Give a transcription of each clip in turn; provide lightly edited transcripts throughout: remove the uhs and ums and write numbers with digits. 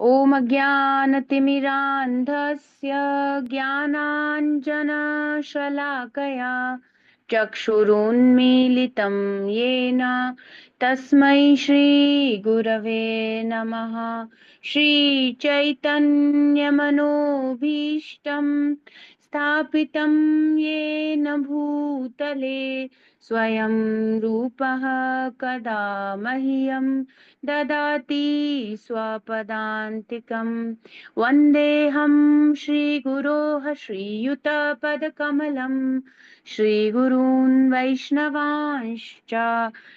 ॐ अज्ञानतिमिरान्धस्य ज्ञानाञ्जनशलाकया चक्षुरुन्मीलितं येन तस्मै श्रीगुरवे नमः। श्रीचैतन्यमनोभीष्टं स्थापितं येन भूतले स्वयं रूपः कदा मह्यं ददाति स्वपदान्तिकं। वन्देऽहं श्रीगुरोः श्रीयुतपदकमलं श्रीगुरून् वैष्णवांश्च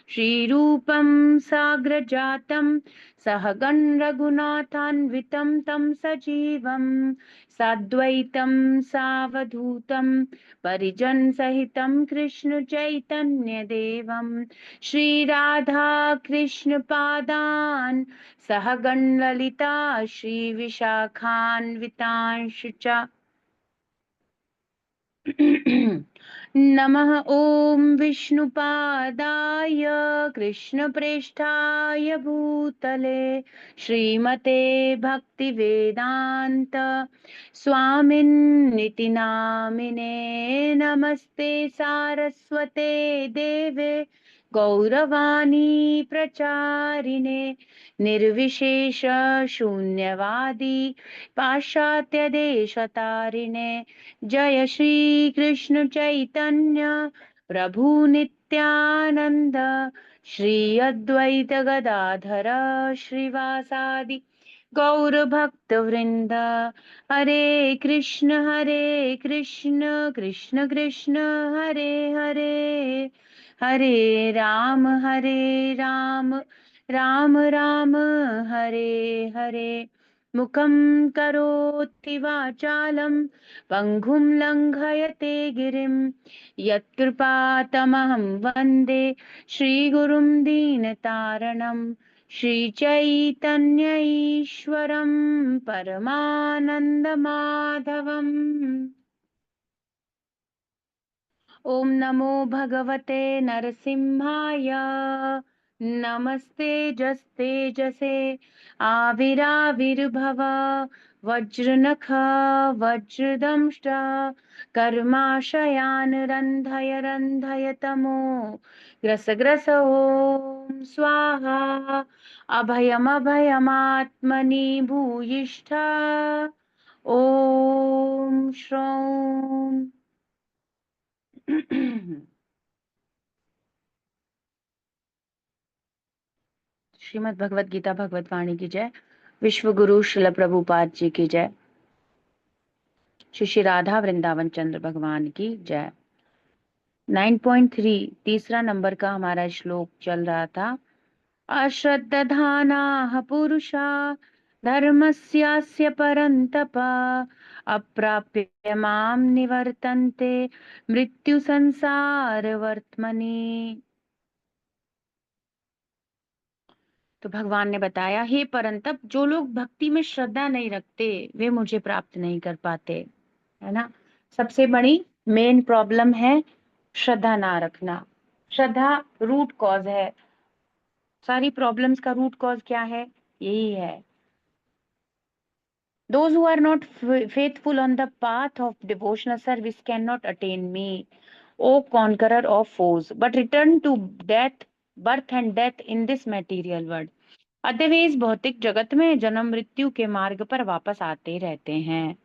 श्रीरूपं साग्रजातं सहगण रघुनाथान्वितं तं सजीवं साद्वैतं सावधूतं परिजन सहितं कृष्ण चैतन्य देवं श्री राधा कृष्ण पादान् सहगण ललिता श्री विशाखान्वितांश्च च नमः। ॐ विष्णुपादाय कृष्णप्रेष्ठाय भूतले श्रीमते भक्तिवेदान्त स्वामिन्निति नामिने। नमस्ते सारस्वते देवे गौरवाणी प्रचारिणे निर्विशेष शून्यवादी पाश्चात्य देशतारिणे। जय श्री कृष्ण चैतन्य प्रभु नित्यानंद श्री अद्वैत गदाधर श्रीवासादि गौर भक्त वृंद। हरे कृष्ण कृष्ण कृष्ण हरे हरे, हरे राम राम राम हरे हरे। मुखं करोति वाचालं पङ्गुं लङ्घयते गिरिं यत्कृपातमहं वन्दे श्रीगुरुं दीनतारणं श्रीचैतन्य ईश्वरं परमानन्दमाधवम्। ॐ नमो भगवते नरसिंहाय नमस्ते जस्ते आविराविर्भव वज्रनख वज्रदंष्ट कर्माशयान् रन्धय तमो ग्रस ॐ स्वाहा। अभयमभयमात्मनि भूयिष्ठ ॐ श्रौं। श्रीमद् भगवत गीता भगवत वाणी की जय। विश्व गुरु श्रील प्रभुपाद जी की जय। श्री राधा वृंदावन चंद्र भगवान की जय। 9.3 तीसरा नंबर का हमारा श्लोक चल रहा था। अश्रद्धानाः पुरुषा धर्मस्यास्य परन्तप अप्राप्य मां निवर्तन्ते मृत्यु संसार वर्त्मनि। तो भगवान ने बताया, हे परंतप, जो लोग भक्ति में श्रद्धा नहीं रखते वे मुझे प्राप्त नहीं कर पाते, है ना। सबसे बड़ी मेन प्रॉब्लम है श्रद्धा ना रखना। श्रद्धा रूट कॉज है। सारी प्रॉब्लम्स का रूट कॉज क्या है? यही है। Those who are not faithful on the path of devotional service cannot attain me, O conqueror of foes, but return to death, birth and death in this material world. अतः इस भौतिक जगत में जन्म मृत्यु के मार्ग पर वापस आते रहते हैं,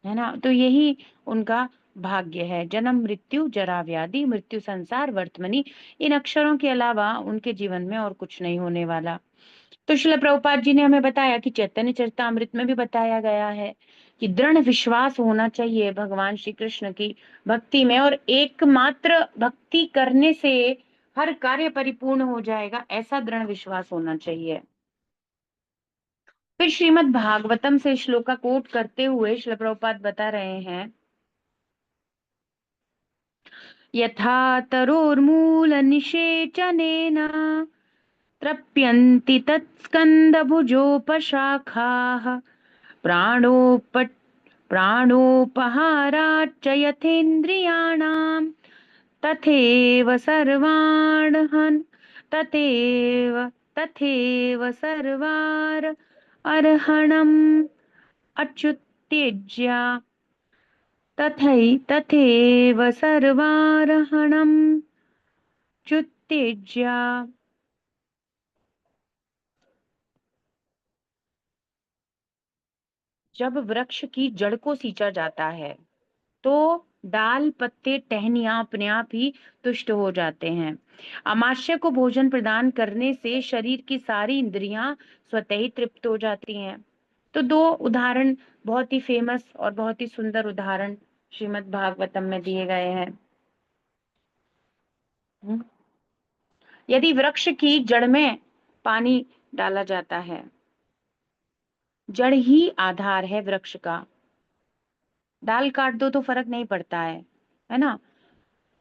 है ना। तो यही उनका भाग्य है। जन्म मृत्यु जरा व्याधि मृत्यु संसार वर्तमनी, इन अक्षरों के अलावा उनके जीवन में और कुछ नहीं होने वाला। तो श्रील प्रभुपाद जी ने हमें बताया कि चैतन्य चरितामृत में भी बताया गया है कि दृढ़ विश्वास होना चाहिए भगवान श्री कृष्ण की भक्ति में, और एकमात्र भक्ति करने से हर कार्य परिपूर्ण हो जाएगा, ऐसा दृढ़ विश्वास होना चाहिए। फिर श्रीमद् भागवतम से श्लोक का कोट करते हुए श्रील प्रभुपाद बता रहे हैं, यथा तरोर्मूल निषेचनेन तृप्यन्ति तत्स्कन्धभुजोपशाखाः प्राणोपहाराच्च यथेन्द्रियाणां तथैव सर्वाणहन् तथैव सर्वार अर्हणम् अच्युत्यज्य तथैव सर्वार्हणम् च्युत्यज्य। जब वृक्ष की जड़ को सींचा जाता है तो डाल पत्ते टहनियां अपने आप ही तुष्ट हो जाते हैं। अमाशय को भोजन प्रदान करने से शरीर की सारी इंद्रियां स्वतः ही तृप्त हो जाती हैं। तो दो उदाहरण, बहुत ही फेमस और बहुत ही सुंदर उदाहरण श्रीमद् भागवतम में दिए गए हैं। हम्म। यदि वृक्ष की जड़ में पानी डाला जाता है, जड़ ही आधार है वृक्ष का, डाल काट दो तो फर्क नहीं पड़ता है ना,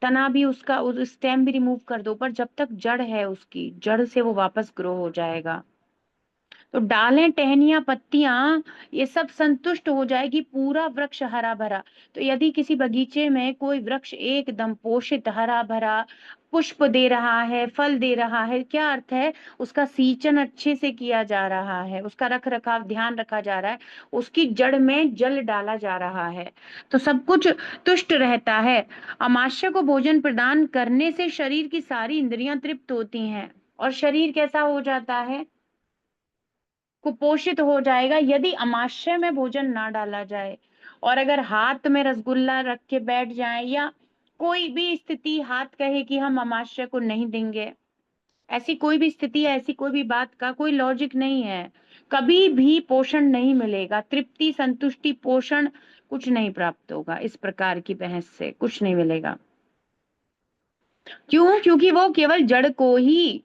तना भी उसका, उस स्टेम भी रिमूव कर दो, पर जब तक जड़ है उसकी, जड़ से वो वापस ग्रो हो जाएगा। तो डालें टहनियां पत्तियां ये सब संतुष्ट हो जाएगी, पूरा वृक्ष हरा भरा। तो यदि किसी बगीचे में कोई वृक्ष एकदम पोषित हरा भरा पुष्प दे रहा है, फल दे रहा है, क्या अर्थ है? उसका सींचन अच्छे से किया जा रहा है, उसका रख रखाव ध्यान रखा जा रहा है, उसकी जड़ में जल डाला जा रहा है, तो सब कुछ तुष्ट रहता है। अमाशय को भोजन प्रदान करने से शरीर की सारी इंद्रियां तृप्त होती हैं और शरीर कैसा हो जाता है? कुपोषित हो जाएगा यदि अमाशय में भोजन ना डाला जाए। और अगर हाथ में रसगुल्ला रख के बैठ जाए या कोई भी स्थिति, हाथ कहे कि हम अमाशय को नहीं देंगे, ऐसी कोई भी स्थिति है, ऐसी कोई भी बात का कोई लॉजिक नहीं है। कभी भी पोषण नहीं मिलेगा, तृप्ति संतुष्टि पोषण कुछ नहीं प्राप्त होगा। इस प्रकार की बहस से कुछ नहीं मिलेगा। क्यों? क्योंकि वो केवल जड़ को ही,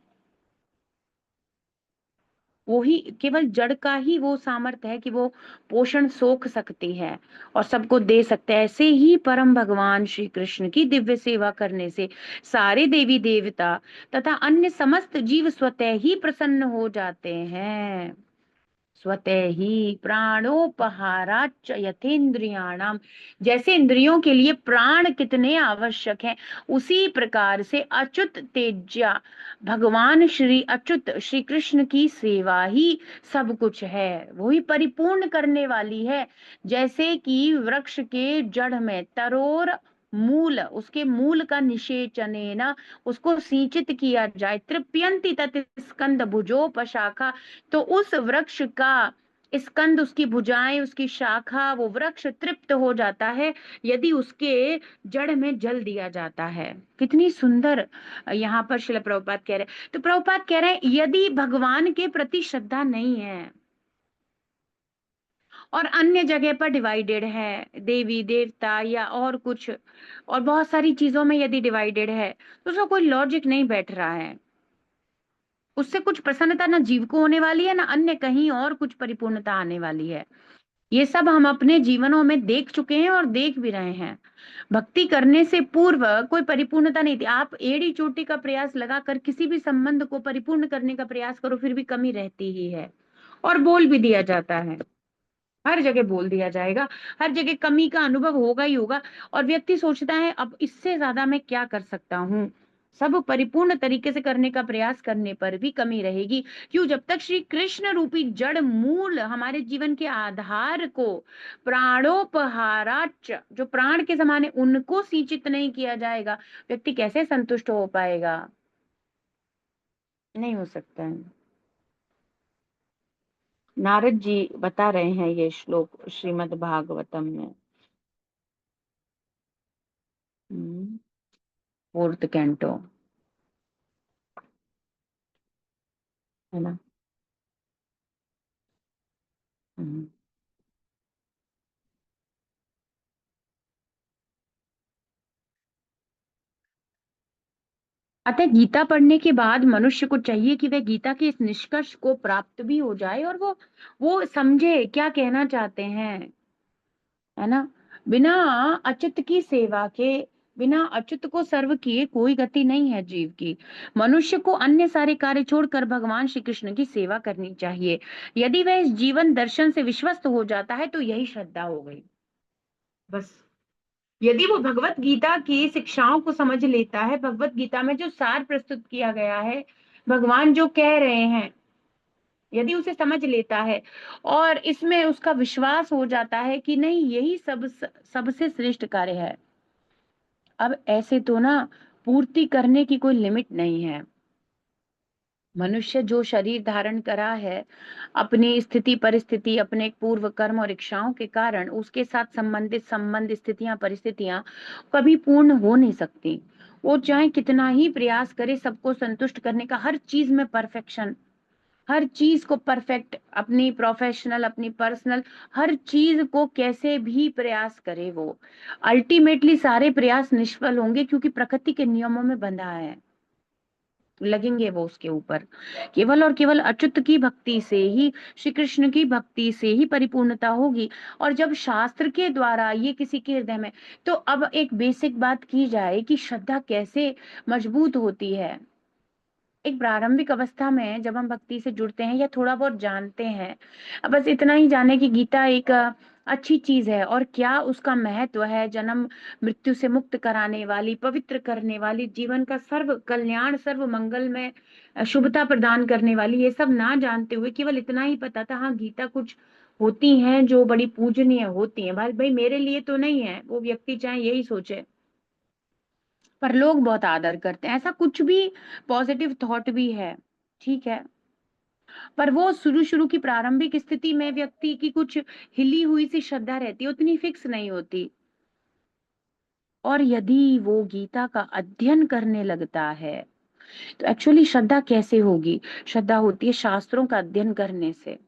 वो ही केवल जड़ का ही वो सामर्थ्य है कि वो पोषण सोख सकती है और सबको दे सकते हैं। ऐसे ही परम भगवान श्री कृष्ण की दिव्य सेवा करने से सारे देवी देवता तथा अन्य समस्त जीव स्वतः ही प्रसन्न हो जाते हैं। स्वतः ही प्राणोपहाराच यथेन्द्रियाणाम, जैसे इंद्रियों के लिए प्राण कितने आवश्यक हैं, उसी प्रकार से अच्युत तेज्या, भगवान श्री अच्युत श्री कृष्ण की सेवा ही सब कुछ है, वही परिपूर्ण करने वाली है। जैसे कि वृक्ष के जड़ में तरोर मूल, उसके मूल का निषेचनेन उसको सिंचित किया जाए, तृप्यंति तत् स्कंद भुजोपशाखा, तो उस वृक्ष का स्कंद, उसकी भुजाएं, उसकी शाखा, वो वृक्ष तृप्त हो जाता है यदि उसके जड़ में जल दिया जाता है। कितनी सुंदर यहाँ पर श्रील प्रभुपाद कह रहे हैं। तो प्रभुपाद कह रहे हैं यदि भगवान के प्रति श्रद्धा नहीं है और अन्य जगह पर डिवाइडेड है, देवी देवता या और कुछ और बहुत सारी चीजों में यदि डिवाइडेड है, तो उसका कोई लॉजिक नहीं बैठ रहा है, उससे कुछ प्रसन्नता ना जीव को होने वाली है, ना अन्य कहीं और कुछ परिपूर्णता आने वाली है। ये सब हम अपने जीवनों में देख चुके हैं और देख भी रहे हैं। भक्ति करने से पूर्व कोई परिपूर्णता नहीं थी। आप एड़ी चोटी का प्रयास लगाकर किसी भी संबंध को परिपूर्ण करने का प्रयास करो, फिर भी कमी रहती ही है। और बोल भी दिया जाता है, हर जगह बोल दिया जाएगा, हर जगह कमी का अनुभव होगा ही होगा। और व्यक्ति सोचता है अब इससे ज्यादा मैं क्या कर सकता हूँ, सब परिपूर्ण तरीके से करने का प्रयास करने पर भी कमी रहेगी। क्यों? जब तक श्री कृष्ण रूपी जड़ मूल, हमारे जीवन के आधार को, प्राणोपहाराच, जो प्राण के समान है, उनको सिंचित नहीं किया जाएगा, व्यक्ति कैसे संतुष्ट हो पाएगा? नहीं हो सकता है। नारद जी बता रहे हैं ये श्लोक श्रीमद् भागवतम में। फोर्थ कैंटो, है ना। हम्म। अतः गीता पढ़ने के बाद मनुष्य को चाहिए कि वह गीता के इस निष्कर्ष को प्राप्त भी हो जाए और वो समझे क्या कहना चाहते हैं, है ना। बिना अच्युत की सेवा के, बिना अच्युत को सर्व किए कोई गति नहीं है जीव की। मनुष्य को अन्य सारे कार्य छोड़कर भगवान श्री कृष्ण की सेवा करनी चाहिए। यदि वह इस जीवन दर्शन से विश्वस्त हो जाता है तो यही श्रद्धा हो गई, बस। यदि वो भगवत गीता की शिक्षाओं को समझ लेता है, भगवत गीता में जो सार प्रस्तुत किया गया है, भगवान जो कह रहे हैं, यदि उसे समझ लेता है और इसमें उसका विश्वास हो जाता है कि नहीं यही सबसे श्रेष्ठ कार्य है। अब ऐसे तो ना पूर्ति करने की कोई लिमिट नहीं है। मनुष्य जो शरीर धारण करा है, अपनी स्थिति परिस्थिति, अपने पूर्व कर्म और इच्छाओं के कारण उसके साथ संबंधित संबंध, स्थितियां, परिस्थितियां कभी पूर्ण हो नहीं सकती। वो चाहे कितना ही प्रयास करे सबको संतुष्ट करने का, हर चीज में परफेक्शन, हर चीज को परफेक्ट, अपनी प्रोफेशनल, अपनी पर्सनल, हर चीज को कैसे भी प्रयास करे, वो अल्टीमेटली सारे प्रयास निष्फल होंगे, क्योंकि प्रकृति के नियमों में बंधा है, लगेंगे वो उसके ऊपर। केवल और केवल अच्युत की भक्ति से ही, श्री कृष्ण की भक्ति से ही परिपूर्णता होगी। और जब शास्त्र के द्वारा ये किसी के हृदय में, तो अब एक बेसिक बात की जाए कि श्रद्धा कैसे मजबूत होती है। एक प्रारंभिक अवस्था में जब हम भक्ति से जुड़ते हैं या थोड़ा बहुत जानते हैं, अब बस इतना ही जाने कि गीता एक अच्छी चीज है और क्या उसका महत्व है, जन्म मृत्यु से मुक्त कराने वाली, पवित्र करने वाली, जीवन का सर्व कल्याण, सर्व मंगल में शुभता प्रदान करने वाली, ये सब ना जानते हुए केवल इतना ही पता था, हाँ गीता कुछ होती हैं जो बड़ी पूजनीय होती हैं। भाई भाई मेरे लिए तो नहीं है, वो व्यक्ति चाहे यही सोचे, पर लोग बहुत आदर करते हैं, ऐसा कुछ भी पॉजिटिव थॉट भी है, ठीक है। पर वो शुरू शुरू की प्रारंभिक स्थिति में व्यक्ति की कुछ हिली हुई सी श्रद्धा रहती है, उतनी फिक्स नहीं होती। और यदि वो गीता का अध्ययन करने लगता है, तो एक्चुअली श्रद्धा कैसे होगी? श्रद्धा होती है शास्त्रों का अध्ययन करने से।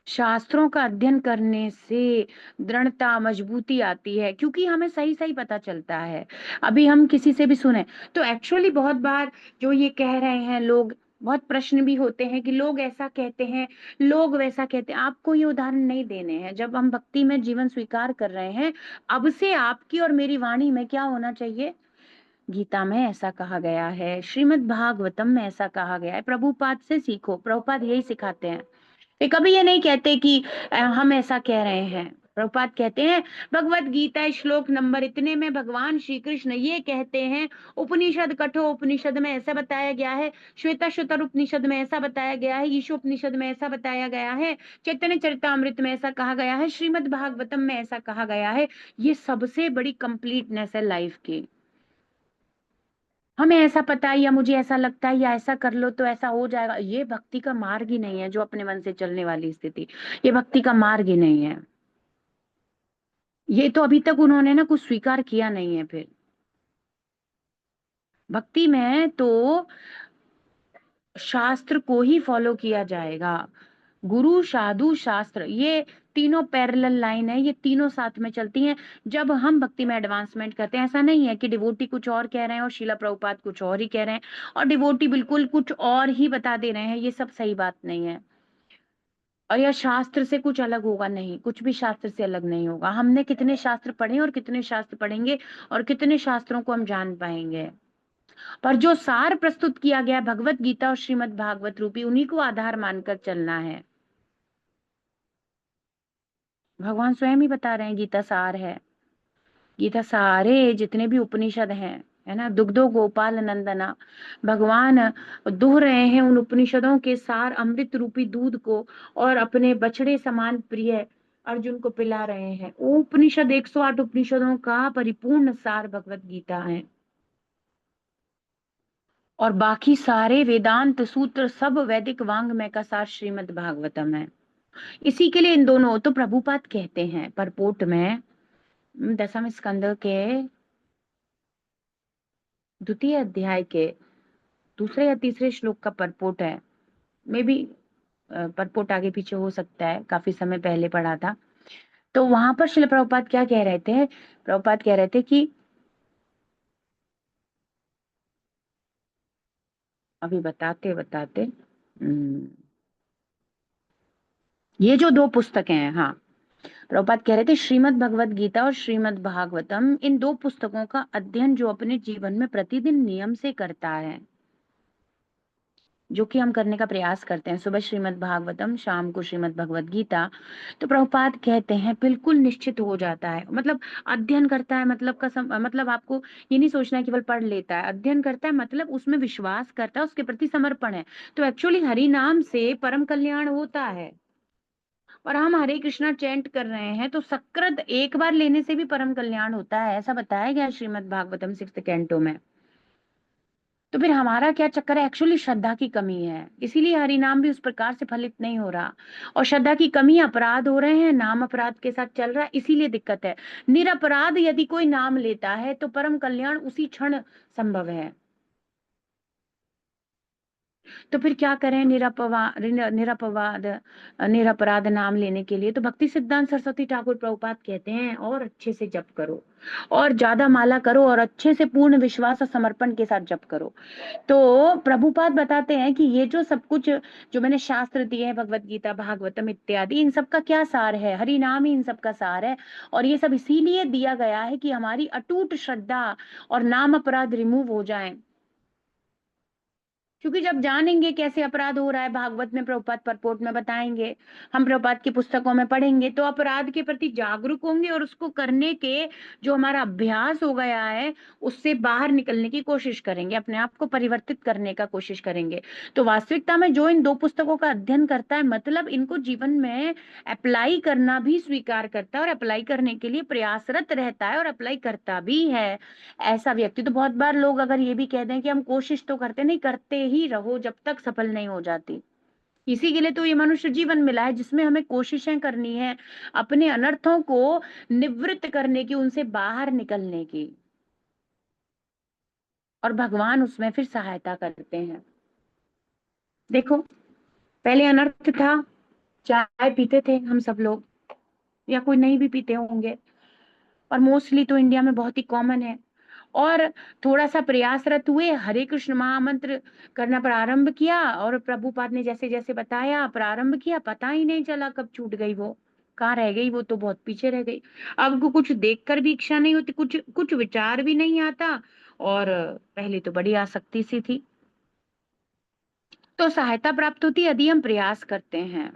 शास्त्रों का अध्ययन करने से दृढ़ता, मजबूती आती है, क्योंकि हमें सही सही पता चलता है। अभी हम किसी से भी सुने तो एक्चुअली बहुत बार जो ये कह रहे हैं लोग, बहुत प्रश्न भी होते हैं कि लोग ऐसा कहते हैं, लोग वैसा कहते हैं। आपको ये उदाहरण नहीं देने हैं। जब हम भक्ति में जीवन स्वीकार कर रहे हैं, अब से आपकी और मेरी वाणी में क्या होना चाहिए? गीता में ऐसा कहा गया है, श्रीमद् भागवतम में ऐसा कहा गया है, प्रभुपाद से सीखो। प्रभुपाद यही सिखाते हैं। वे कभी ये नहीं कहते कि हम ऐसा कह रहे हैं। प्रभुपाद कहते हैं भगवत गीता श्लोक नंबर इतने में भगवान श्री कृष्ण ये कहते हैं, उपनिषद कठोर उपनिषद में ऐसा बताया गया है, श्वेताश्वतर उपनिषद में ऐसा बताया गया है, ईशो उपनिषद में ऐसा बताया गया है, चैतन्य चरितामृत में ऐसा कहा गया है, श्रीमद् भागवतम में ऐसा कहा गया है। ये सबसे बड़ी कंप्लीटनेस है लाइफ की। हमें ऐसा पता है या मुझे ऐसा लगता है या ऐसा कर लो तो ऐसा हो जाएगा, ये भक्ति का मार्ग ही नहीं है। जो अपने मन से चलने वाली स्थिति, ये भक्ति का मार्ग ही नहीं है। ये तो अभी तक उन्होंने ना कुछ स्वीकार किया नहीं है। फिर भक्ति में तो शास्त्र को ही फॉलो किया जाएगा। गुरु साधु शास्त्र, ये तीनों पैरेलल लाइन है, ये तीनों साथ में चलती हैं। जब हम भक्ति में एडवांसमेंट करते हैं, ऐसा नहीं है कि डिवोटी कुछ और कह रहे हैं और शीला प्रभुपाद कुछ और ही कह रहे हैं और डिवोटी बिल्कुल कुछ और ही बता दे रहे हैं, ये सब सही बात नहीं है। और यह शास्त्र से कुछ अलग होगा नहीं, कुछ भी शास्त्र से अलग नहीं होगा। हमने कितने शास्त्र पढ़े और कितने शास्त्र पढ़ेंगे और कितने शास्त्रों को हम जान पाएंगे, पर जो सार प्रस्तुत किया गया भगवत गीता और श्रीमद् भागवत रूपी, उन्हीं को आधार मानकर चलना है। भगवान स्वयं ही बता रहे हैं गीता सार है। गीता सारे जितने भी उपनिषद हैं, है ना, दुग्धो गोपाल नंदना, भगवान दुह रहे हैं उन उपनिषदों के सार, अमृत रूपी दूध को, और अपने बछड़े समान प्रिय अर्जुन को पिला रहे हैं। वो उपनिषद 108 उपनिषदों का परिपूर्ण सार भगवत गीता है। और बाकी सारे वेदांत सूत्र सब वैदिक वांग्मय का सार श्रीमद् भागवतम है। इसी के लिए इन दोनों तो प्रभुपाद कहते हैं परपोट में, 10वें स्कंद के द्वितीय अध्याय के दूसरे या तीसरे श्लोक का परपोट है। मे बी परपोट आगे पीछे हो सकता है, काफी समय पहले पढ़ा था। तो वहां पर श्रील प्रभुपाद क्या कह रहे थे? प्रभुपाद कह रहे थे कि अभी बताते बताते, ये जो दो पुस्तकें हैं, हाँ, प्रभुपाद कह रहे थे श्रीमद् भगवत गीता और श्रीमद् भागवतम, इन दो पुस्तकों का अध्ययन जो अपने जीवन में प्रतिदिन नियम से करता है, जो कि हम करने का प्रयास करते हैं, सुबह श्रीमद् भागवतम, शाम को श्रीमद् भगवत गीता, तो प्रभुपाद कहते हैं बिल्कुल निश्चित हो जाता है। मतलब अध्ययन करता है, मतलब मतलब आपको ये नहीं सोचना है केवल पढ़ लेता है, अध्ययन करता है मतलब उसमें विश्वास करता है, उसके प्रति समर्पण है, तो एक्चुअली हरि नाम से परम कल्याण होता है। और हम हरे कृष्णा चैंट कर रहे हैं तो सकृत एक बार लेने से भी परम कल्याण होता है, ऐसा बताया गया श्रीमद् भागवतम 6th कैंटो में। तो फिर हमारा क्या चक्कर है, एक्चुअली श्रद्धा की कमी है, इसीलिए हरि नाम भी उस प्रकार से फलित नहीं हो रहा। और श्रद्धा की कमी, अपराध हो रहे हैं, नाम अपराध के साथ चल रहा है, इसीलिए दिक्कत है। निरपराध यदि कोई नाम लेता है तो परम कल्याण उसी क्षण संभव है। तो फिर क्या करें, निरपवाद निरपराध नाम लेने के लिए तो भक्ति सिद्धांत सरस्वती ठाकुर प्रभुपाद कहते हैं और अच्छे से जप करो, और ज्यादा माला करो, और अच्छे से पूर्ण विश्वास और समर्पण के साथ जप करो। तो प्रभुपाद बताते हैं कि ये जो सब कुछ जो मैंने शास्त्र दिए हैं, भगवत गीता, भागवतम इत्यादि, इन सब का क्या सार है, हरि नाम ही इन सब का सार है। और ये सब इसीलिए दिया गया है कि हमारी अटूट श्रद्धा और नाम अपराध रिमूव हो जाएं। क्योंकि जब जानेंगे कैसे अपराध हो रहा है, भागवत में प्रभुपाद परपोर्ट में बताएंगे, हम प्रभुपाद की पुस्तकों में पढ़ेंगे, तो अपराध के प्रति जागरूक होंगे और उसको करने के जो हमारा अभ्यास हो गया है उससे बाहर निकलने की कोशिश करेंगे, अपने आप को परिवर्तित करने का कोशिश करेंगे। तो वास्तविकता में जो इन 2 पुस्तकों का अध्ययन करता है, मतलब इनको जीवन में अप्लाई करना भी स्वीकार करता है, और अप्लाई करने के लिए प्रयासरत रहता है, और अप्लाई करता भी है, ऐसा व्यक्ति। तो बहुत बार लोग अगर ये भी कह दें कि हम कोशिश तो करते, नहीं, करते ही रहो जब तक सफल नहीं हो जाती। इसी के लिए तो ये मनुष्य जीवन मिला है, जिसमें हमें कोशिशें करनी है अपने अनर्थों को निवृत्त करने की, उनसे बाहर निकलने की, और भगवान उसमें फिर सहायता करते हैं। देखो, पहले अनर्थ था, चाय पीते थे हम सब लोग, या कोई नहीं भी पीते होंगे, और मोस्टली तो इंडिया में बहुत ही कॉमन है। और थोड़ा सा प्रयासरत हुए, हरे कृष्ण महामंत्र करना प्रारंभ किया, और प्रभुपाद ने जैसे जैसे बताया प्रारंभ किया, पता ही नहीं चला कब छूट गई वो, कहाँ रह गई वो, तो बहुत पीछे रह गई। अब को कुछ देखकर भी इच्छा नहीं होती, कुछ कुछ विचार भी नहीं आता, और पहले तो बड़ी आसक्ति सी थी। तो सहायता प्राप्त होती है यदि हम प्रयास करते हैं,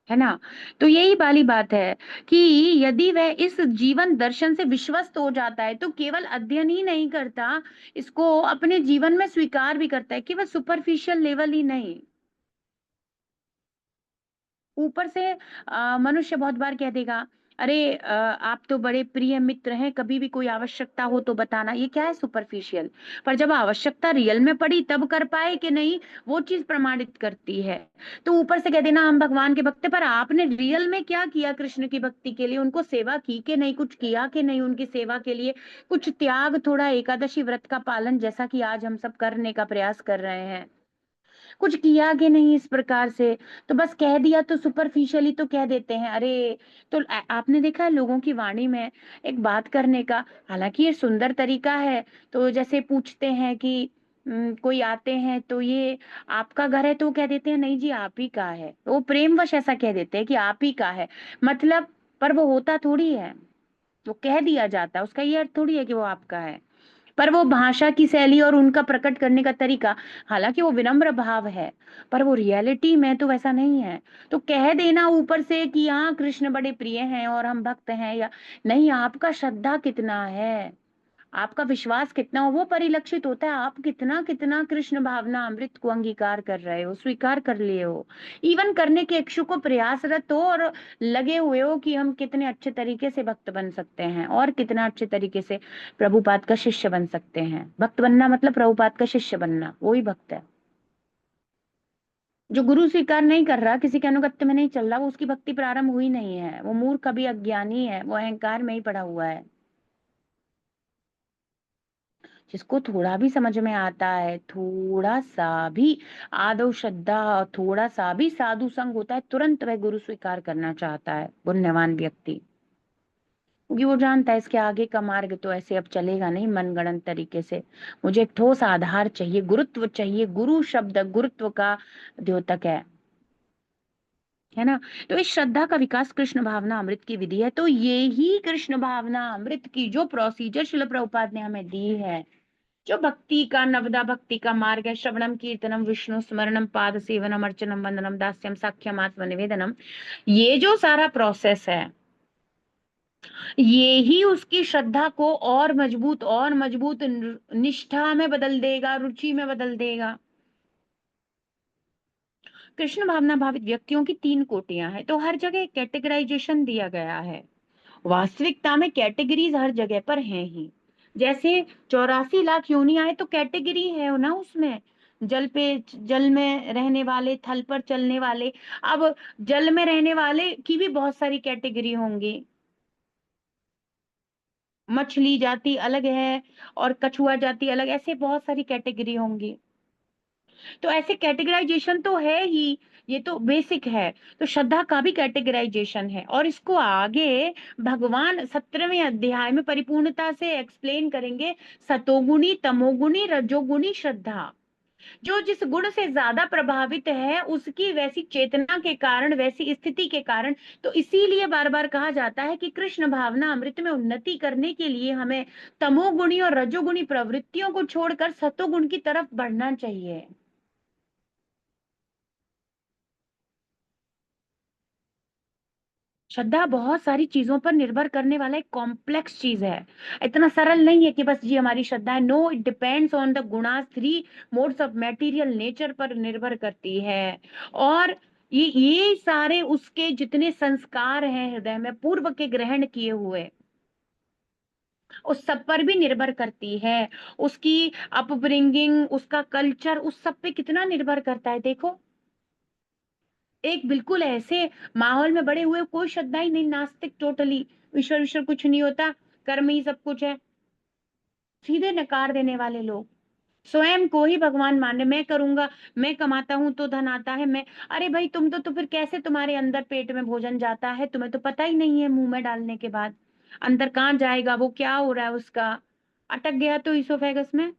है ना। तो यही वाली बात है कि यदि वह इस जीवन दर्शन से विश्वस्त हो जाता है तो केवल अध्ययन ही नहीं करता, इसको अपने जीवन में स्वीकार भी करता है, केवल सुपरफिशियल लेवल ही नहीं। ऊपर से मनुष्य बहुत बार कह देगा, अरे आप तो बड़े प्रिय मित्र हैं, कभी भी कोई आवश्यकता हो तो बताना, ये क्या है, सुपरफिशियल। पर जब आवश्यकता रियल में पड़ी तब कर पाए कि नहीं, वो चीज प्रमाणित करती है। तो ऊपर से कह देना हम भगवान के भक्त हैं, पर आपने रियल में क्या किया कृष्ण की भक्ति के लिए, उनको सेवा की कि नहीं, कुछ किया कि नहीं उनकी सेवा के लिए, कुछ त्याग, थोड़ा एकादशी व्रत का पालन, जैसा कि आज हम सब करने का प्रयास कर रहे हैं, कुछ किया कि नहीं इस प्रकार से। तो बस कह दिया तो सुपरफिशियली तो कह देते हैं, अरे। तो आपने देखा है लोगों की वाणी में एक बात करने का, हालांकि ये सुंदर तरीका है, तो जैसे पूछते हैं कि कोई आते हैं तो ये आपका घर है, तो वो कह देते हैं नहीं जी आप ही का है, तो वो प्रेमवश ऐसा कह देते हैं कि आप ही का है, मतलब, पर वो होता थोड़ी है, वो कह दिया जाता है, उसका ये अर्थ थोड़ी है कि वो आपका है। पर वो भाषा की शैली और उनका प्रकट करने का तरीका, हालांकि वो विनम्र भाव है, पर वो रियलिटी में तो वैसा नहीं है। तो कह देना ऊपर से कि हाँ कृष्ण बड़े प्रिय हैं और हम भक्त हैं, या नहीं, आपका श्रद्धा कितना है, आपका विश्वास कितना हो, वो परिलक्षित होता है। आप कितना कितना कृष्ण भावना अमृत को अंगीकार कर रहे हो, स्वीकार कर लिए हो, इवन करने के इच्छुक हो, प्रयासरत हो, और लगे हुए हो कि हम कितने अच्छे तरीके से भक्त बन सकते हैं, और कितना अच्छे तरीके से प्रभुपाद का शिष्य बन सकते हैं। भक्त बनना मतलब प्रभुपाद का शिष्य बनना, वही भक्त है। जो गुरु स्वीकार नहीं कर रहा, किसी के अनुगत्य में नहीं चल रहा, वो उसकी भक्ति प्रारंभ हुई नहीं है, वो मूर्ख, कभी अज्ञानी है, वो अहंकार में ही पड़ा हुआ है। जिसको थोड़ा भी समझ में आता है, थोड़ा सा भी आदौ श्रद्धा, थोड़ा सा भी साधु संग होता है, तुरंत वह गुरु स्वीकार करना चाहता है, पुण्यवान व्यक्ति। क्योंकि वो जानता है इसके आगे का मार्ग तो ऐसे अब चलेगा नहीं मनगढ़ंत तरीके से, मुझे एक ठोस आधार चाहिए, गुरुत्व चाहिए, गुरु शब्द गुरुत्व का द्योतक है ना। तो इस श्रद्धा का विकास कृष्ण भावना अमृत की विधि है। तो ये ही कृष्ण भावना अमृत की जो प्रोसीजर शिल प्रभुपाद ने हमें दी है, जो भक्ति का, नवदा भक्ति का मार्ग है, श्रवणम कीर्तनम विष्णु स्मरणम पाद सेवनम अर्चनम वंदनम दास्यम साख्यम आत्म निवेदनम, ये जो सारा प्रोसेस है, ये ही उसकी श्रद्धा को और मजबूत निष्ठा में बदल देगा, रुचि में बदल देगा। कृष्ण भावना भावित व्यक्तियों की 3 कोटियां हैं, तो हर जगह कैटेगराइजेशन दिया गया है। वास्तविकता में कैटेगरीज हर जगह पर हैं ही। जैसे 84 लाख योनियां, तो कैटेगरी है ना उसमें। जल पे, जल में रहने वाले, थल पर चलने वाले। अब जल में रहने वाले की भी बहुत सारी कैटेगरी होंगी। मछली जाति अलग है और कछुआ जाति अलग, ऐसे बहुत सारी कैटेगरी होंगी। तो ऐसे कैटेगराइजेशन तो है ही, ये तो बेसिक है। तो श्रद्धा का भी कैटेगराइजेशन है, और इसको आगे भगवान 17वें अध्याय में परिपूर्णता से एक्सप्लेन करेंगे। सतोगुणी, तमोगुणी, रजोगुणी श्रद्धा। जो जिस गुण से ज्यादा प्रभावित है, उसकी वैसी चेतना के कारण, वैसी स्थिति के कारण। तो इसीलिए बार बार कहा जाता है कि कृष्ण भावना अमृत में उन्नति करने के लिए हमें तमोगुणी और रजोगुणी प्रवृत्तियों को छोड़कर सतोगुण की तरफ बढ़ना चाहिए। श्रद्धा बहुत सारी चीजों पर निर्भर करने वाला एक कॉम्प्लेक्स चीज है। इतना सरल नहीं है कि बस जी हमारी श्रद्धा है। No, it depends on the गुणास 3 मोड्स ऑफ मेटीरियल नेचर पर निर्भर करती है। और ये सारे उसके जितने संस्कार हैं हृदय में पूर्व के ग्रहण किए हुए, उस सब पर भी निर्भर करती है। उसकी अपब्रिंगिंग, उसका कल्चर, उस सब पे कितना निर्भर करता है देखो। एक बिल्कुल ऐसे माहौल में बड़े हुए, कोई श्रद्धा ही नहीं, नास्तिक टोटली, ईश्वर ईश्वर कुछ नहीं होता, कर्म ही सब कुछ है, सीधे नकार देने वाले लोग, स्वयं को ही भगवान माने, मैं करूंगा, मैं कमाता हूं तो धन आता है, मैं। अरे भाई तुम तो फिर कैसे तुम्हारे अंदर पेट में भोजन जाता है, तुम्हें तो पता ही नहीं है, मुंह में डालने के बाद अंदर कहाँ जाएगा, वो क्या हो रहा है उसका, अटक गया तो इसोफेगस में,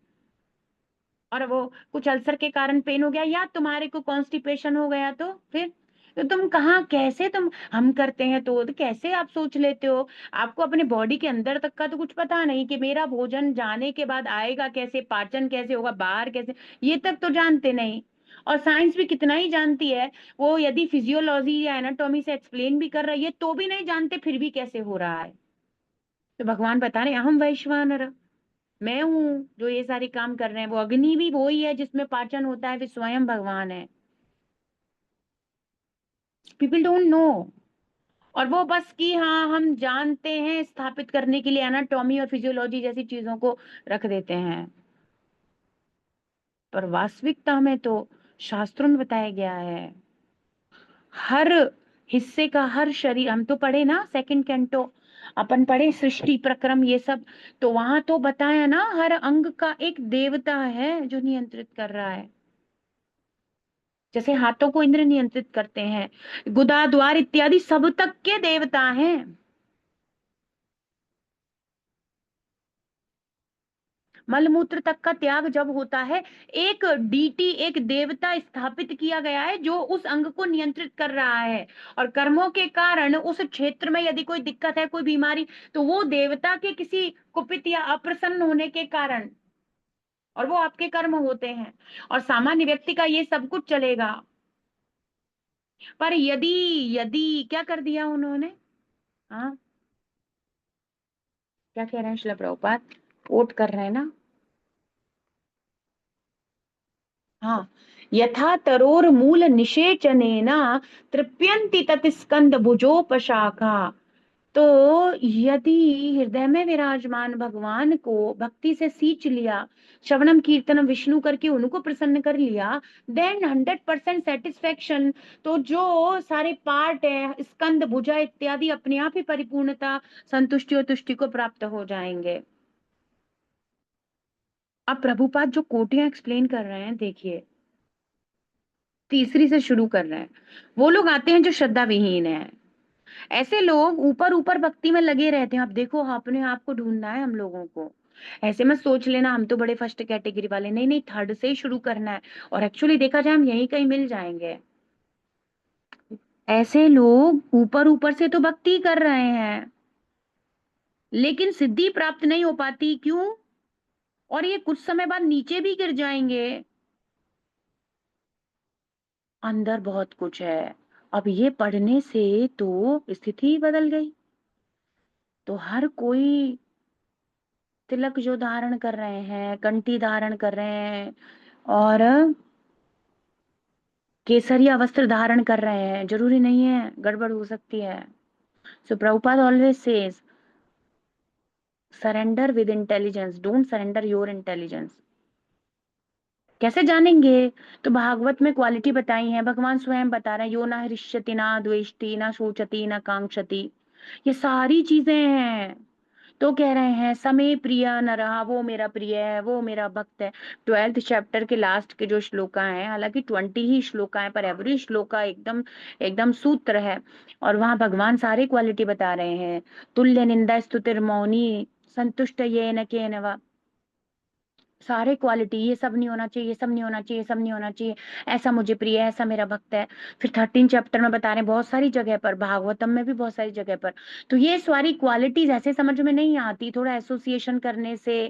और वो कुछ अल्सर के कारण पेन हो गया, या तुम्हारे को कॉन्स्टिपेशन हो गया, तो फिर तो तुम कहाँ, कैसे तुम, हम करते हैं तो कैसे आप सोच लेते हो। आपको अपने बॉडी के अंदर तक का तो कुछ पता नहीं कि मेरा भोजन जाने के बाद आएगा कैसे, पाचन कैसे होगा, बाहर कैसे, ये तक तो जानते नहीं। और साइंस भी कितना ही जानती है, वो यदि फिजियोलॉजी या एनाटॉमी से एक्सप्लेन भी कर रही है तो भी नहीं जानते फिर भी कैसे हो रहा है। तो भगवान बता रहे अहम वैश्वानर, मैं हूँ जो ये सारे काम कर रहे हैं। वो अग्नि भी वो ही है जिसमें पाचन होता है, वे स्वयं भगवान है। People don't know. और वो बस कि हाँ हम जानते हैं, स्थापित करने के लिए एनाटॉमी और फिजियोलॉजी जैसी चीजों को रख देते हैं। पर वास्तविकता में तो शास्त्रों में बताया गया है, हर हिस्से का, हर शरीर, हम तो पढ़े ना सेकंड कैंटो, अपन पढ़े सृष्टि प्रक्रम ये सब, तो वहां तो बताया ना हर अंग का एक देवता है जो नियंत्रित कर रहा है। जैसे हाथों को इंद्र नियंत्रित करते हैं, गुदा द्वार इत्यादि सब तक के देवता हैं। मलमूत्र तक का त्याग जब होता है, एक डीटी, एक देवता स्थापित किया गया है जो उस अंग को नियंत्रित कर रहा है। और कर्मों के कारण उस क्षेत्र में यदि कोई दिक्कत है, कोई बीमारी, तो वो देवता के किसी कुपित या अप्रसन्न होने के कारण, और वो आपके कर्म होते हैं। और सामान्य व्यक्ति का ये सब कुछ चलेगा। पर यदि, यदि क्या कर दिया उन्होंने, हाँ क्या कह रहे हैं शिला प्रभुपाद, कोट कर रहे हैं ना। हाँ, यथा तरोर मूल निषेचनेना तृप्यन्ति तत्स्कंद भुजोपशाखा। तो यदि हृदय में विराजमान भगवान को भक्ति से सींच लिया, श्रवणम कीर्तनम विष्णु करके उनको प्रसन्न कर लिया, देन 100% सेटिस्फेक्शन। तो जो सारे पार्ट है, स्कंद भुजा इत्यादि, अपने आप ही परिपूर्णता, संतुष्टि और तुष्टि को प्राप्त हो जाएंगे। अब प्रभुपाद जो कोटियां एक्सप्लेन कर रहे हैं देखिए, तीसरी से शुरू कर रहे हैं। वो लोग आते हैं जो श्रद्धा विहीन है। ऐसे लोग ऊपर ऊपर भक्ति में लगे रहते हैं। अब देखो अपने आप को ढूंढना है हम लोगों को। ऐसे मत सोच लेना हम तो बड़े फर्स्ट कैटेगरी वाले, नहीं नहीं, थर्ड से ही शुरू करना है। और एक्चुअली देखा जाए हम यहीं कहीं मिल जाएंगे। ऐसे लोग ऊपर ऊपर से तो भक्ति कर रहे हैं, लेकिन सिद्धि प्राप्त नहीं हो पाती। क्यों? और ये कुछ समय बाद नीचे भी गिर जाएंगे। अंदर बहुत कुछ है। अब ये पढ़ने से तो स्थिति ही बदल गई। तो हर कोई तिलक जो धारण कर रहे हैं, कंठी धारण कर रहे हैं, और केसरिया वस्त्र धारण कर रहे हैं, जरूरी नहीं है, गड़बड़ हो सकती है। So Prabhupada always says, surrender with intelligence, don't surrender your intelligence. कैसे जानेंगे? तो भागवत में क्वालिटी बताई है, भगवान स्वयं बता रहे हैं, यो ना हृष्यति ना द्वेष्टि ना शोचति ना कांक्षति, ये सारी चीजें हैं। तो कह रहे हैं समय प्रिय न रहा, वो मेरा प्रिय है, वो मेरा भक्त है। 12th चैप्टर के लास्ट के जो श्लोका हैं, हालांकि 20 ही श्लोका है, पर एवरी श्लोका एकदम एकदम सूत्र है। और वहां भगवान सारे क्वालिटी बता रहे हैं। तुल्य निंदा स्तुतिर मौनी, संतुष्ट ये न के न, सारे क्वालिटी, ये सब नहीं होना चाहिए, ये सब नहीं होना चाहिए, ये सब नहीं होना चाहिए, ऐसा मुझे प्रिय है, ऐसा मेरा भक्त है। फिर 13 चैप्टर में बता रहे हैं बहुत सारी जगह पर, भागवतम में भी बहुत सारी जगह पर। तो ये सारी क्वालिटीज ऐसे समझ में नहीं आती, थोड़ा एसोसिएशन करने से,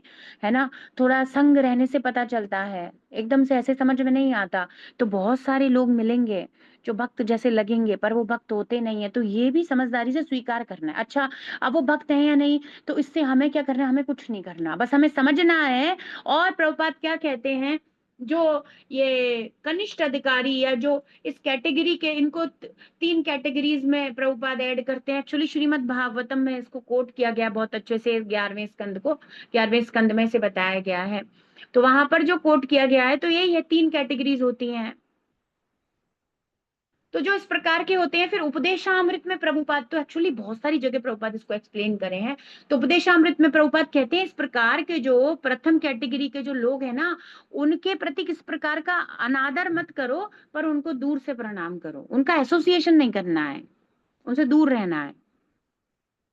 है ना, थोड़ा संग रहने से पता चलता है, एकदम से ऐसे समझ में नहीं आता। तो बहुत सारे लोग मिलेंगे जो भक्त जैसे लगेंगे, पर वो भक्त होते नहीं है। तो ये भी समझदारी से स्वीकार करना है। अच्छा, अब वो भक्त है या नहीं, तो इससे हमें क्या करना है? हमें कुछ नहीं करना, बस हमें समझना है। और प्रभुपाद क्या कहते हैं, जो ये कनिष्ठ अधिकारी या जो इस कैटेगरी के, इनको 3 कैटेगरीज में प्रभुपाद ऐड करते हैं। एक्चुअली श्रीमद् भागवतम में इसको कोट किया गया बहुत अच्छे से, 11वें स्कंद को, 11वें स्कंद में से बताया गया है। तो वहां पर जो कोट किया गया है, तो यही है, 3 कैटेगरीज होती हैं। तो जो इस प्रकार के होते हैं, फिर उपदेशामृत में प्रभुपाद, तो एक्चुअली बहुत सारी जगह प्रभुपाद इसको एक्सप्लेन करे हैं। तो उपदेशामृत में प्रभुपाद कहते हैं, इस प्रकार के जो प्रथम कैटेगरी के जो लोग हैं ना, उनके प्रति किस प्रकार का अनादर मत करो, पर उनको दूर से प्रणाम करो, उनका एसोसिएशन नहीं करना है, उनसे दूर रहना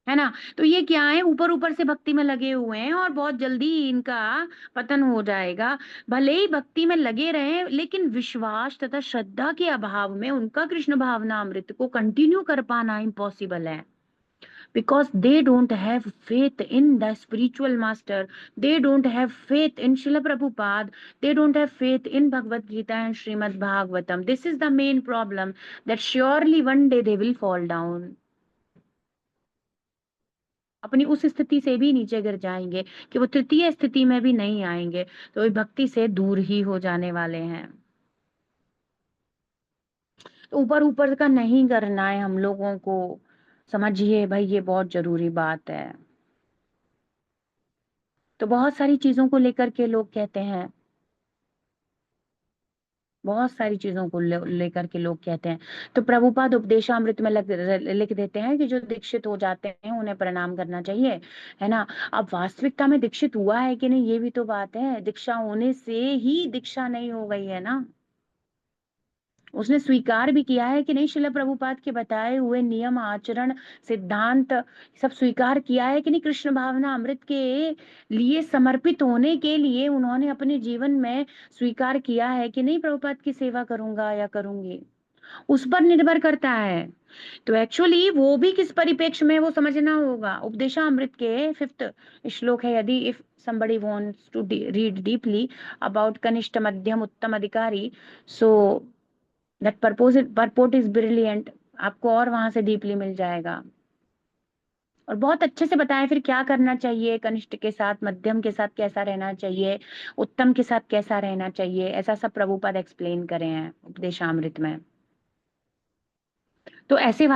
है ना। तो ये क्या है, ऊपर ऊपर से भक्ति में लगे हुए हैं और बहुत जल्दी इनका पतन हो जाएगा। भले ही भक्ति में लगे रहे, लेकिन विश्वास तथा श्रद्धा के अभाव में उनका कृष्ण भावना अमृत को कंटिन्यू कर पाना इम्पॉसिबल है। Because they don't have faith in the spiritual master, they don't have faith in Shrila Prabhupada, they don't have faith in Bhagavad Gita and Shrimad Bhagavatam. This is the main problem, that surely one day they will fall down, अपनी उस स्थिति से भी नीचे गिर जाएंगे, कि वो तृतीय स्थिति में भी नहीं आएंगे, तो वे भक्ति से दूर ही हो जाने वाले हैं। तो ऊपर ऊपर का नहीं करना है हम लोगों को, समझिए भाई, ये बहुत जरूरी बात है। तो बहुत सारी चीजों को लेकर के लोग कहते हैं, बहुत सारी चीजों को लेकर के लोग कहते हैं। तो प्रभुपाद उपदेशामृत में लिख देते हैं कि जो दीक्षित हो जाते हैं उन्हें प्रणाम करना चाहिए, है ना। अब वास्तविकता में दीक्षित हुआ है कि नहीं, ये भी तो बात है। दीक्षा होने से ही दीक्षा नहीं हो गई है ना, उसने स्वीकार भी किया है कि नहीं, शिला प्रभुपाद के बताए हुए नियम आचरण सिद्धांत सब स्वीकार किया है कि नहीं, कृष्ण भावना अमृत के लिए समर्पित होने के लिए उन्होंने अपने जीवन में स्वीकार किया है कि नहीं, प्रभुपाद की सेवा करूंगा या करूंगी, उस पर निर्भर करता है। तो एक्चुअली वो भी किस परिप्रेक्ष्य में, वो समझना होगा। उपदेशामृत के 5th श्लोक है, यदि if somebody wants to read deeply about कनिष्ठ मध्यम उत्तम अधिकारी, so that purport is brilliant, आपको और वहां से डीपली मिल जाएगा। और बहुत अच्छे से बताएं फिर क्या करना चाहिए, कनिष्ठ के साथ, मध्यम के साथ कैसा रहना चाहिए, उत्तम के साथ कैसा रहना चाहिए, ऐसा सब प्रभुपाद एक्सप्लेन करे हैं उपदेशामृत में। तो ऐसे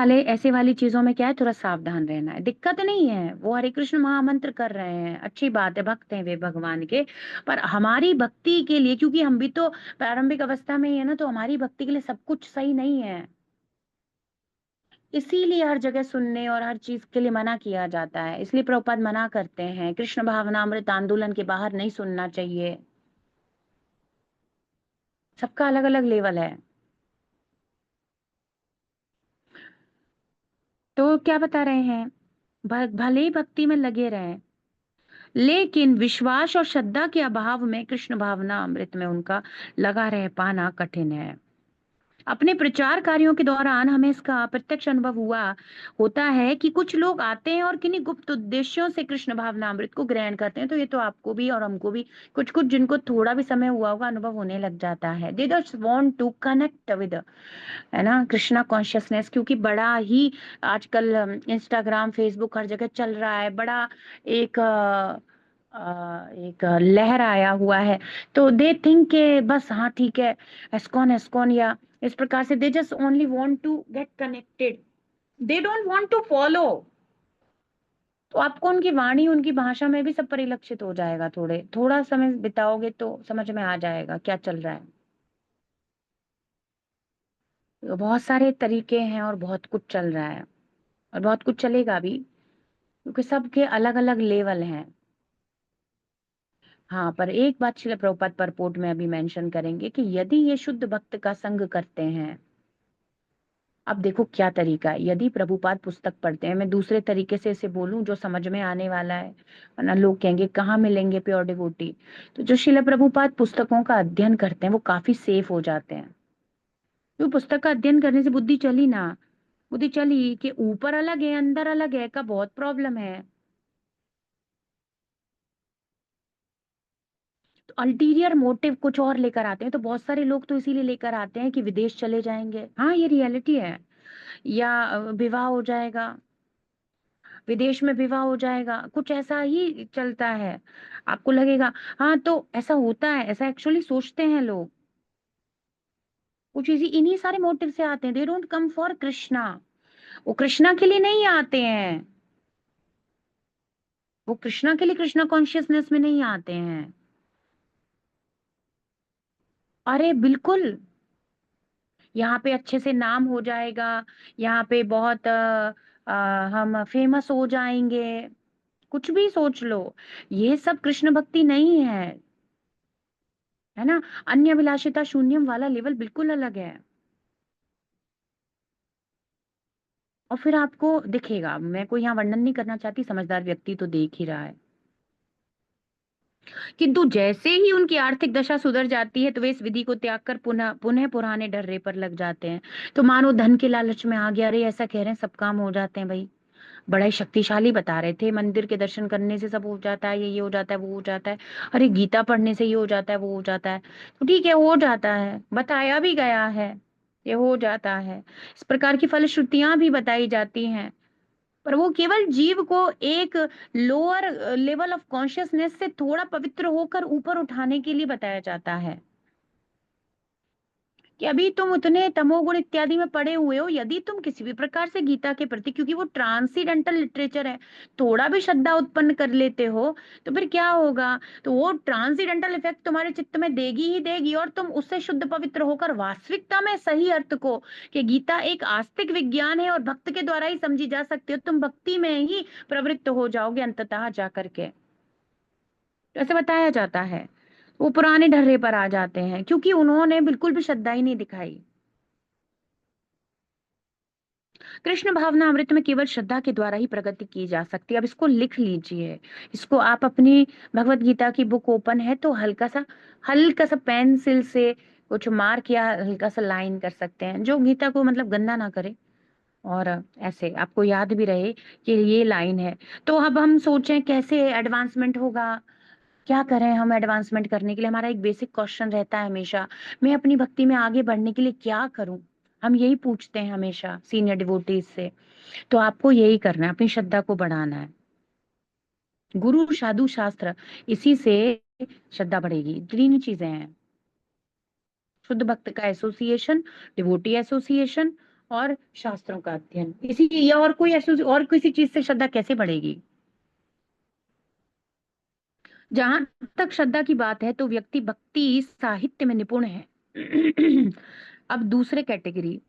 वाली चीजों में क्या है, थोड़ा सावधान रहना है, दिक्कत नहीं है। वो हरे कृष्ण महामंत्र कर रहे हैं, अच्छी बात है, भक्त हैं वे भगवान के। पर हमारी भक्ति के लिए, क्योंकि हम भी तो प्रारंभिक अवस्था में ही है ना, तो हमारी भक्ति के लिए सब कुछ सही नहीं है, इसीलिए हर जगह सुनने और हर चीज के लिए मना किया जाता है। इसलिए प्रभुपाद मना करते हैं, कृष्ण भावनामृत आंदोलन के बाहर नहीं सुनना चाहिए। सबका अलग अलग लेवल है। तो क्या बता रहे हैं, भले ही भक्ति में लगे रहें, लेकिन विश्वास और श्रद्धा के अभाव में कृष्ण भावना अमृत में उनका लगा रह पाना कठिन है। अपने प्रचार कार्यों के दौरान हमें इसका प्रत्यक्ष अनुभव हुआ होता है कि कुछ लोग आते हैं और किन्हीं गुप्त उद्देश्यों से कृष्ण भावनामृत को ग्रहण करते हैं। तो ये तो आपको भी और हमको भी, कुछ कुछ जिनको थोड़ा भी समय हुआ होगा, अनुभव होने लग जाता है। They just want to connect with, है ना, कृष्णा कॉन्शियसनेस। क्योंकि बड़ा ही आजकल इंस्टाग्राम फेसबुक हर जगह चल रहा है, बड़ा एक एक लहर आया हुआ है। तो दे थिंक के बस हाँ ठीक है, एस्कॉन एस्कॉन या इस प्रकार से, they just only want to get connected, they don't want to follow. तो आपको उनकी वाणी, उनकी भाषा में भी सब परिलक्षित हो जाएगा। थोड़ा समय बिताओगे तो समझ में आ जाएगा क्या चल रहा है। तो बहुत सारे तरीके हैं और बहुत कुछ चल रहा है और बहुत कुछ चलेगा भी, क्योंकि सबके अलग अलग लेवल हैं। हाँ, पर एक बात श्रील प्रभुपाद परपोर्ट में अभी मेंशन करेंगे कि यदि ये शुद्ध भक्त का संग करते हैं, अब देखो क्या तरीका है। यदि प्रभुपाद पुस्तक पढ़ते हैं, मैं दूसरे तरीके से इसे बोलूं जो समझ में आने वाला है, वरना लोग कहेंगे कहाँ मिलेंगे प्योर डिवोटी। तो जो श्रील प्रभुपाद पुस्तकों का अध्ययन करते हैं वो काफी सेफ हो जाते हैं। तो पुस्तक का अध्ययन करने से बुद्धि चली ना, बुद्धि चली कि ऊपर अलग है अंदर अलग है का बहुत प्रॉब्लम है। तो अल्टीरियर मोटिव कुछ और लेकर आते हैं। तो बहुत सारे लोग तो इसीलिए लेकर आते हैं कि विदेश चले जाएंगे, हाँ ये रियलिटी है, या विवाह हो जाएगा, विदेश में विवाह हो जाएगा, कुछ ऐसा ही चलता है। आपको लगेगा हाँ तो ऐसा होता है, ऐसा एक्चुअली सोचते हैं लोग। कुछ इसी इन्हीं सारे मोटिव से आते हैं। They don't come for Krishna, वो कृष्णा के लिए नहीं आते हैं, वो कृष्णा के लिए, कृष्णा कॉन्शियसनेस में नहीं आते हैं। अरे बिल्कुल, यहाँ पे अच्छे से नाम हो जाएगा, यहाँ पे बहुत हम फेमस हो जाएंगे, कुछ भी सोच लो, ये सब कृष्ण भक्ति नहीं है, है ना। अन्य अभिलाषिता शून्यम वाला लेवल बिल्कुल अलग है। और फिर आपको दिखेगा, मैं कोई यहाँ वर्णन नहीं करना चाहती, समझदार व्यक्ति तो देख ही रहा है, किंतु जैसे ही उनकी आर्थिक दशा सुधर जाती है तो वे इस विधि को त्याग कर पुनः पुनः पुराने डर्रे पर लग जाते हैं। तो मानो धन के लालच में आ गया, अरे ऐसा कह रहे हैं सब काम हो जाते हैं भाई, बड़ा ही शक्तिशाली बता रहे थे, मंदिर के दर्शन करने से सब हो जाता है, ये हो जाता है वो हो जाता है, अरे गीता पढ़ने से ये हो जाता है वो हो जाता है। तो ठीक है हो जाता है, बताया भी गया है, ये हो जाता है, इस प्रकार की फलश्रुतियां भी बताई जाती हैं। पर वो केवल जीव को एक लोअर लेवल ऑफ कॉन्शियसनेस से थोड़ा पवित्र होकर ऊपर उठाने के लिए बताया जाता है, कि अभी तुम उतने तमोगुण इत्यादि में पड़े हुए हो, यदि तुम किसी भी प्रकार से गीता के प्रति, क्योंकि वो ट्रांसीडेंटल लिटरेचर है, थोड़ा भी श्रद्धा उत्पन्न कर लेते हो तो फिर क्या होगा, तो वो ट्रांसीडेंटल इफेक्ट तुम्हारे चित्त में देगी ही देगी, और तुम उससे शुद्ध पवित्र होकर वास्तविकता में सही अर्थ को, कि गीता एक आस्तिक विज्ञान है और भक्त के द्वारा ही समझी जा सकती है, तुम भक्ति में ही प्रवृत्त हो जाओगे अंततः जा करके। तो ऐसे बताया जाता है। वो पुराने ढर्रे पर आ जाते हैं क्योंकि उन्होंने बिल्कुल भी श्रद्धा ही नहीं दिखाई। कृष्ण भावना अमृत में केवल श्रद्धा के द्वारा ही प्रगति की जा सकती है। अब इसको लिख लीजिए, इसको आप अपनी भगवत गीता की बुक ओपन है तो हल्का सा पेंसिल से कुछ मार्क या हल्का सा लाइन कर सकते हैं, जो गीता को मतलब गंदा ना करे, और ऐसे आपको याद भी रहे कि ये लाइन है। तो अब हम सोचें कैसे एडवांसमेंट होगा, क्या करें हम एडवांसमेंट करने के लिए। हमारा एक बेसिक क्वेश्चन रहता है हमेशा, मैं अपनी भक्ति में आगे बढ़ने के लिए क्या करूं, हम यही पूछते हैं हमेशा सीनियर डिवोटीज से। तो आपको यही करना है, अपनी श्रद्धा को बढ़ाना है। गुरु साधु शास्त्र, इसी से श्रद्धा बढ़ेगी। तीन चीजें हैं, शुद्ध भक्त का एसोसिएशन, डिवोटी एसोसिएशन, और शास्त्रों का अध्ययन। इसी या और कोई और किसी चीज से श्रद्धा कैसे बढ़ेगी। जहां तक श्रद्धा की बात है तो व्यक्ति भक्ति साहित्य में निपुण है। अब दूसरे कैटेगरी,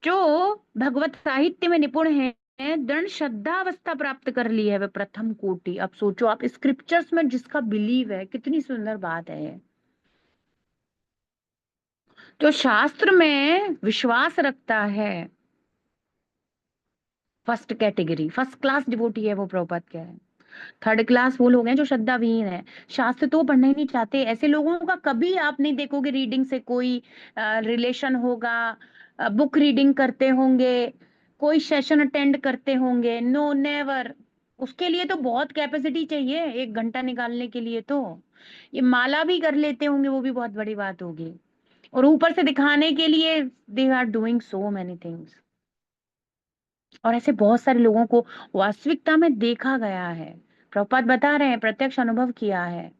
जो भगवत साहित्य में निपुण है, दृढ़ श्रद्धा अवस्था प्राप्त कर ली है, वह प्रथम कोटि। अब सोचो आप, स्क्रिप्चर्स में जिसका बिलीव है, कितनी सुंदर बात है ये। जो शास्त्र में विश्वास रखता है, first category, first class devotee है वो, प्रभुपाद कह रहे हैं। थर्ड क्लास वो लोग हैं जो श्रद्धाविहीन है, शास्त्र तो पढ़ना ही नहीं चाहते। ऐसे लोगों का कभी आप नहीं देखोगे रीडिंग से कोई रिलेशन होगा, बुक रीडिंग करते होंगे, कोई सेशन अटेंड करते होंगे, नो नेवर। उसके लिए तो बहुत कैपेसिटी चाहिए, 1 घंटा निकालने के लिए। तो ये माला भी कर लेते होंगे, वो भी बहुत बड़ी बात होगी। और ऊपर से दिखाने के लिए they are doing so many things. और ऐसे बहुत सारे लोगों को वास्तविकता में देखा गया है, प्रभुपाद बता रहे हैं, प्रत्यक्ष अनुभव किया है।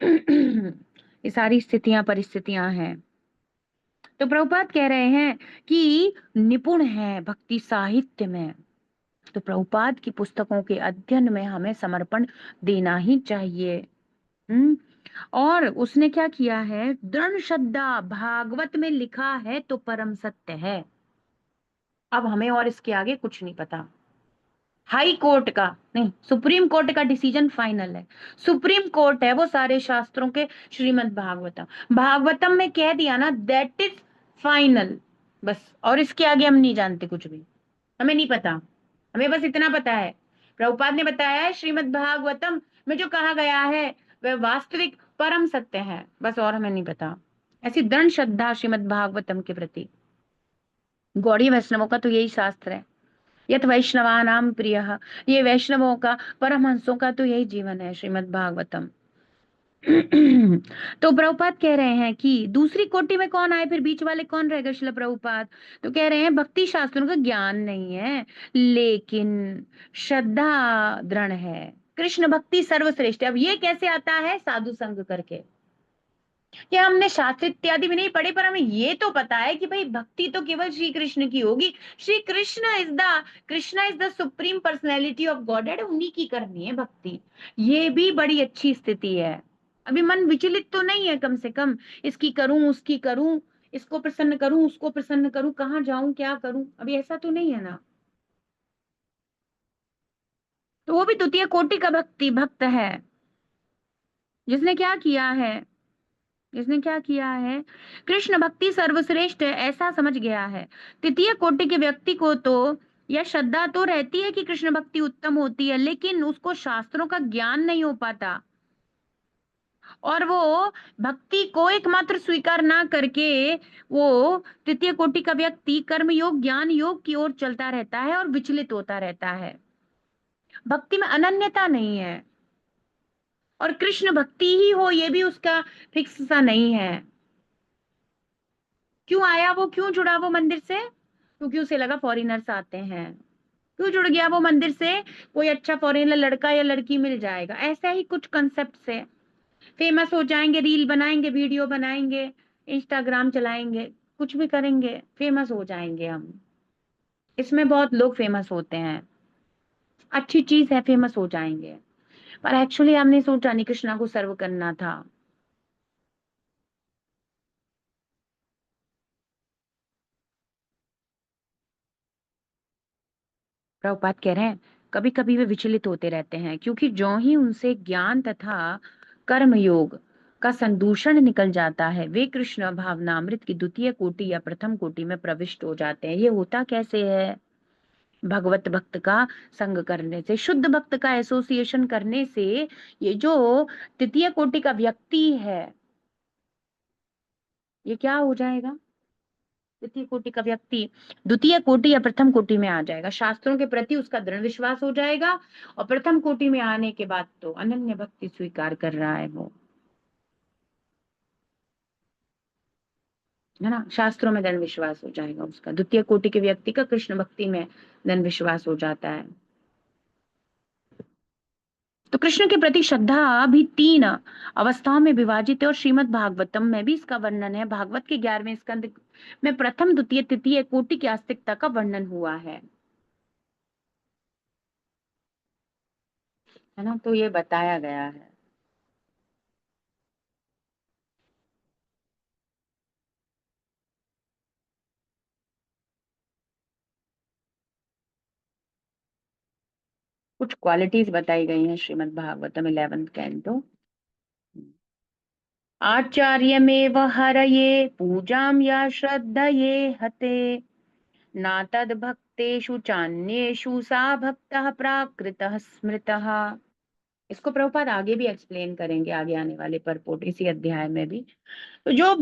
ये सारी स्थितियां परिस्थितियां हैं। तो प्रभुपाद कह रहे हैं कि निपुण है भक्ति साहित्य में, तो प्रभुपाद की पुस्तकों के अध्ययन में हमें समर्पण देना ही चाहिए। हम्म। और उसने क्या किया है, दृढ़ श्रद्धा, भागवत में लिखा है तो परम सत्य है। अब हमें और इसके आगे कुछ नहीं पता। हाई कोर्ट का नहीं, सुप्रीम कोर्ट का डिसीजन फाइनल है। सुप्रीम कोर्ट है वो सारे शास्त्रों के, श्रीमद् भागवतम। भागवतम में कह दिया ना, दैट इज फाइनल। बस, और इसके आगे हम नहीं जानते कुछ भी, हमें नहीं पता। हमें बस इतना पता है, प्रभुपाद ने बताया है श्रीमद् भागवतम में जो कहा गया है वह वास्तविक परम सत्य है, बस, और हमें नहीं पता। ऐसी दृढ़ श्रद्धा श्रीमद् भागवतम के प्रति। गौड़ी वैष्णवों का तो यही शास्त्र है, यत वैष्णवानाम प्रियः, ये वैष्णवों का, परमहंसों का तो यही जीवन है, श्रीमद् भागवतम। तो प्रभुपाद कह रहे हैं कि दूसरी कोटि में कौन आए, फिर बीच वाले कौन रहेगा शिला प्रभुपाद? तो कह रहे हैं भक्ति शास्त्रों का ज्ञान नहीं है, लेकिन श्रद्धा दृढ़ है, कृष्ण भक्ति सर्वश्रेष्ठ है। अब ये कैसे आता है? साधु संग करके। ये हमने शास्त्र इत्यादि में नहीं पढ़े, पर हमें ये तो पता है कि भाई भक्ति तो केवल श्री कृष्ण की होगी। Shri Krishna is the supreme personality of God, उन्हीं की करनी है भक्ति। ये भी बड़ी अच्छी स्थिति है। अभी मन विचलित तो नहीं है, कम से कम इसकी करूं उसकी करूं, इसको प्रसन्न करूं उसको प्रसन्न करूं, कहाँ जाऊं क्या करूं, अभी ऐसा तो नहीं है ना। तो वो भी द्वितीय कोटि का भक्त है, जिसने क्या किया है, इसने क्या किया है, कृष्ण भक्ति सर्वश्रेष्ठ है ऐसा समझ गया है। तृतीय कोटि के व्यक्ति को तो यह श्रद्धा तो रहती है कि कृष्ण भक्ति उत्तम होती है, लेकिन उसको शास्त्रों का ज्ञान नहीं हो पाता, और वो भक्ति को एकमात्र स्वीकार ना करके वो तृतीय कोटि का व्यक्ति कर्म योग ज्ञान योग की ओर चलता रहता है और विचलित होता रहता है। भक्ति में अनन्यता नहीं है, और कृष्ण भक्ति ही हो ये भी उसका फिक्स सा नहीं है। क्यों आया वो, क्यों जुड़ा वो मंदिर से? क्योंकि उसे लगा फॉरेनर्स आते हैं। क्यों जुड़ गया वो मंदिर से? कोई अच्छा फॉरेनर लड़का या लड़की मिल जाएगा, ऐसा ही कुछ कंसेप्ट से फेमस हो जाएंगे, रील बनाएंगे, वीडियो बनाएंगे, इंस्टाग्राम चलाएंगे, कुछ भी करेंगे, फेमस हो जाएंगे हम। इसमें बहुत लोग फेमस होते हैं, अच्छी चीज है, फेमस हो जाएंगे, पर एक्चुअली हमने सोचा नहीं कृष्णा को सर्व करना था। प्रभुपाद कह रहे हैं कभी कभी वे विचलित होते रहते हैं, क्योंकि जो ही उनसे ज्ञान तथा कर्म योग का संदूषण निकल जाता है, वे कृष्ण भावनामृत की द्वितीय कोटि या प्रथम कोटि में प्रविष्ट हो जाते हैं। ये होता कैसे है? भगवत भक्त का संग करने से, शुद्ध भक्त का एसोसिएशन करने से। ये जो तृतीय कोटि का व्यक्ति है, ये क्या हो जाएगा? तृतीय कोटि का व्यक्ति द्वितीय कोटि या प्रथम कोटि में आ जाएगा, शास्त्रों के प्रति उसका दृढ़ विश्वास हो जाएगा, और प्रथम कोटि में आने के बाद तो अनन्य भक्ति स्वीकार कर रहा है वो, है ना। शास्त्रों में दृढ़ विश्वास हो जाएगा उसका, द्वितीय कोटि के व्यक्ति का कृष्ण भक्ति में दृढ़ विश्वास हो जाता है। तो कृष्ण के प्रति श्रद्धा भी 3 अवस्थाओं में विभाजित है, और श्रीमद् भागवतम में भी इसका वर्णन है। भागवत के 11वें स्कंद में प्रथम द्वितीय तृतीय कोटि की आस्तिकता का वर्णन हुआ है ना, तो ये बताया गया है। कुछ क्वालिटीज बताई गई हैं श्रीमद् भागवतम 11th कैंटो। आचार्यमेव हरये पूजां या श्रद्धये हते, ना तद भक्तेषु चान्येषु सा भक्तः प्राकृतः स्मृतः। इसको प्रभुपाद आगे भी एक्सप्लेन करेंगे, आगे आने वाले परपोट इसी अध्याय में भी। तो जो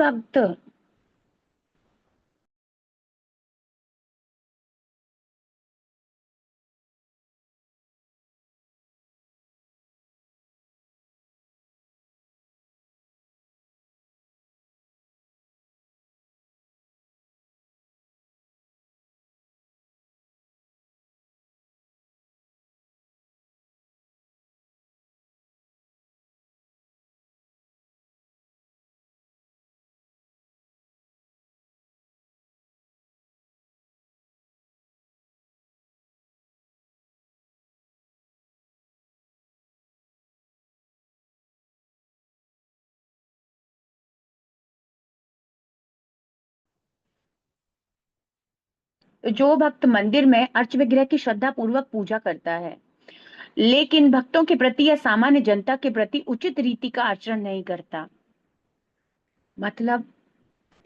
भक्त मंदिर में अर्च विग्रह की श्रद्धा पूर्वक पूजा करता है, लेकिन भक्तों के प्रति या सामान्य जनता के प्रति उचित रीति का आचरण नहीं करता, मतलब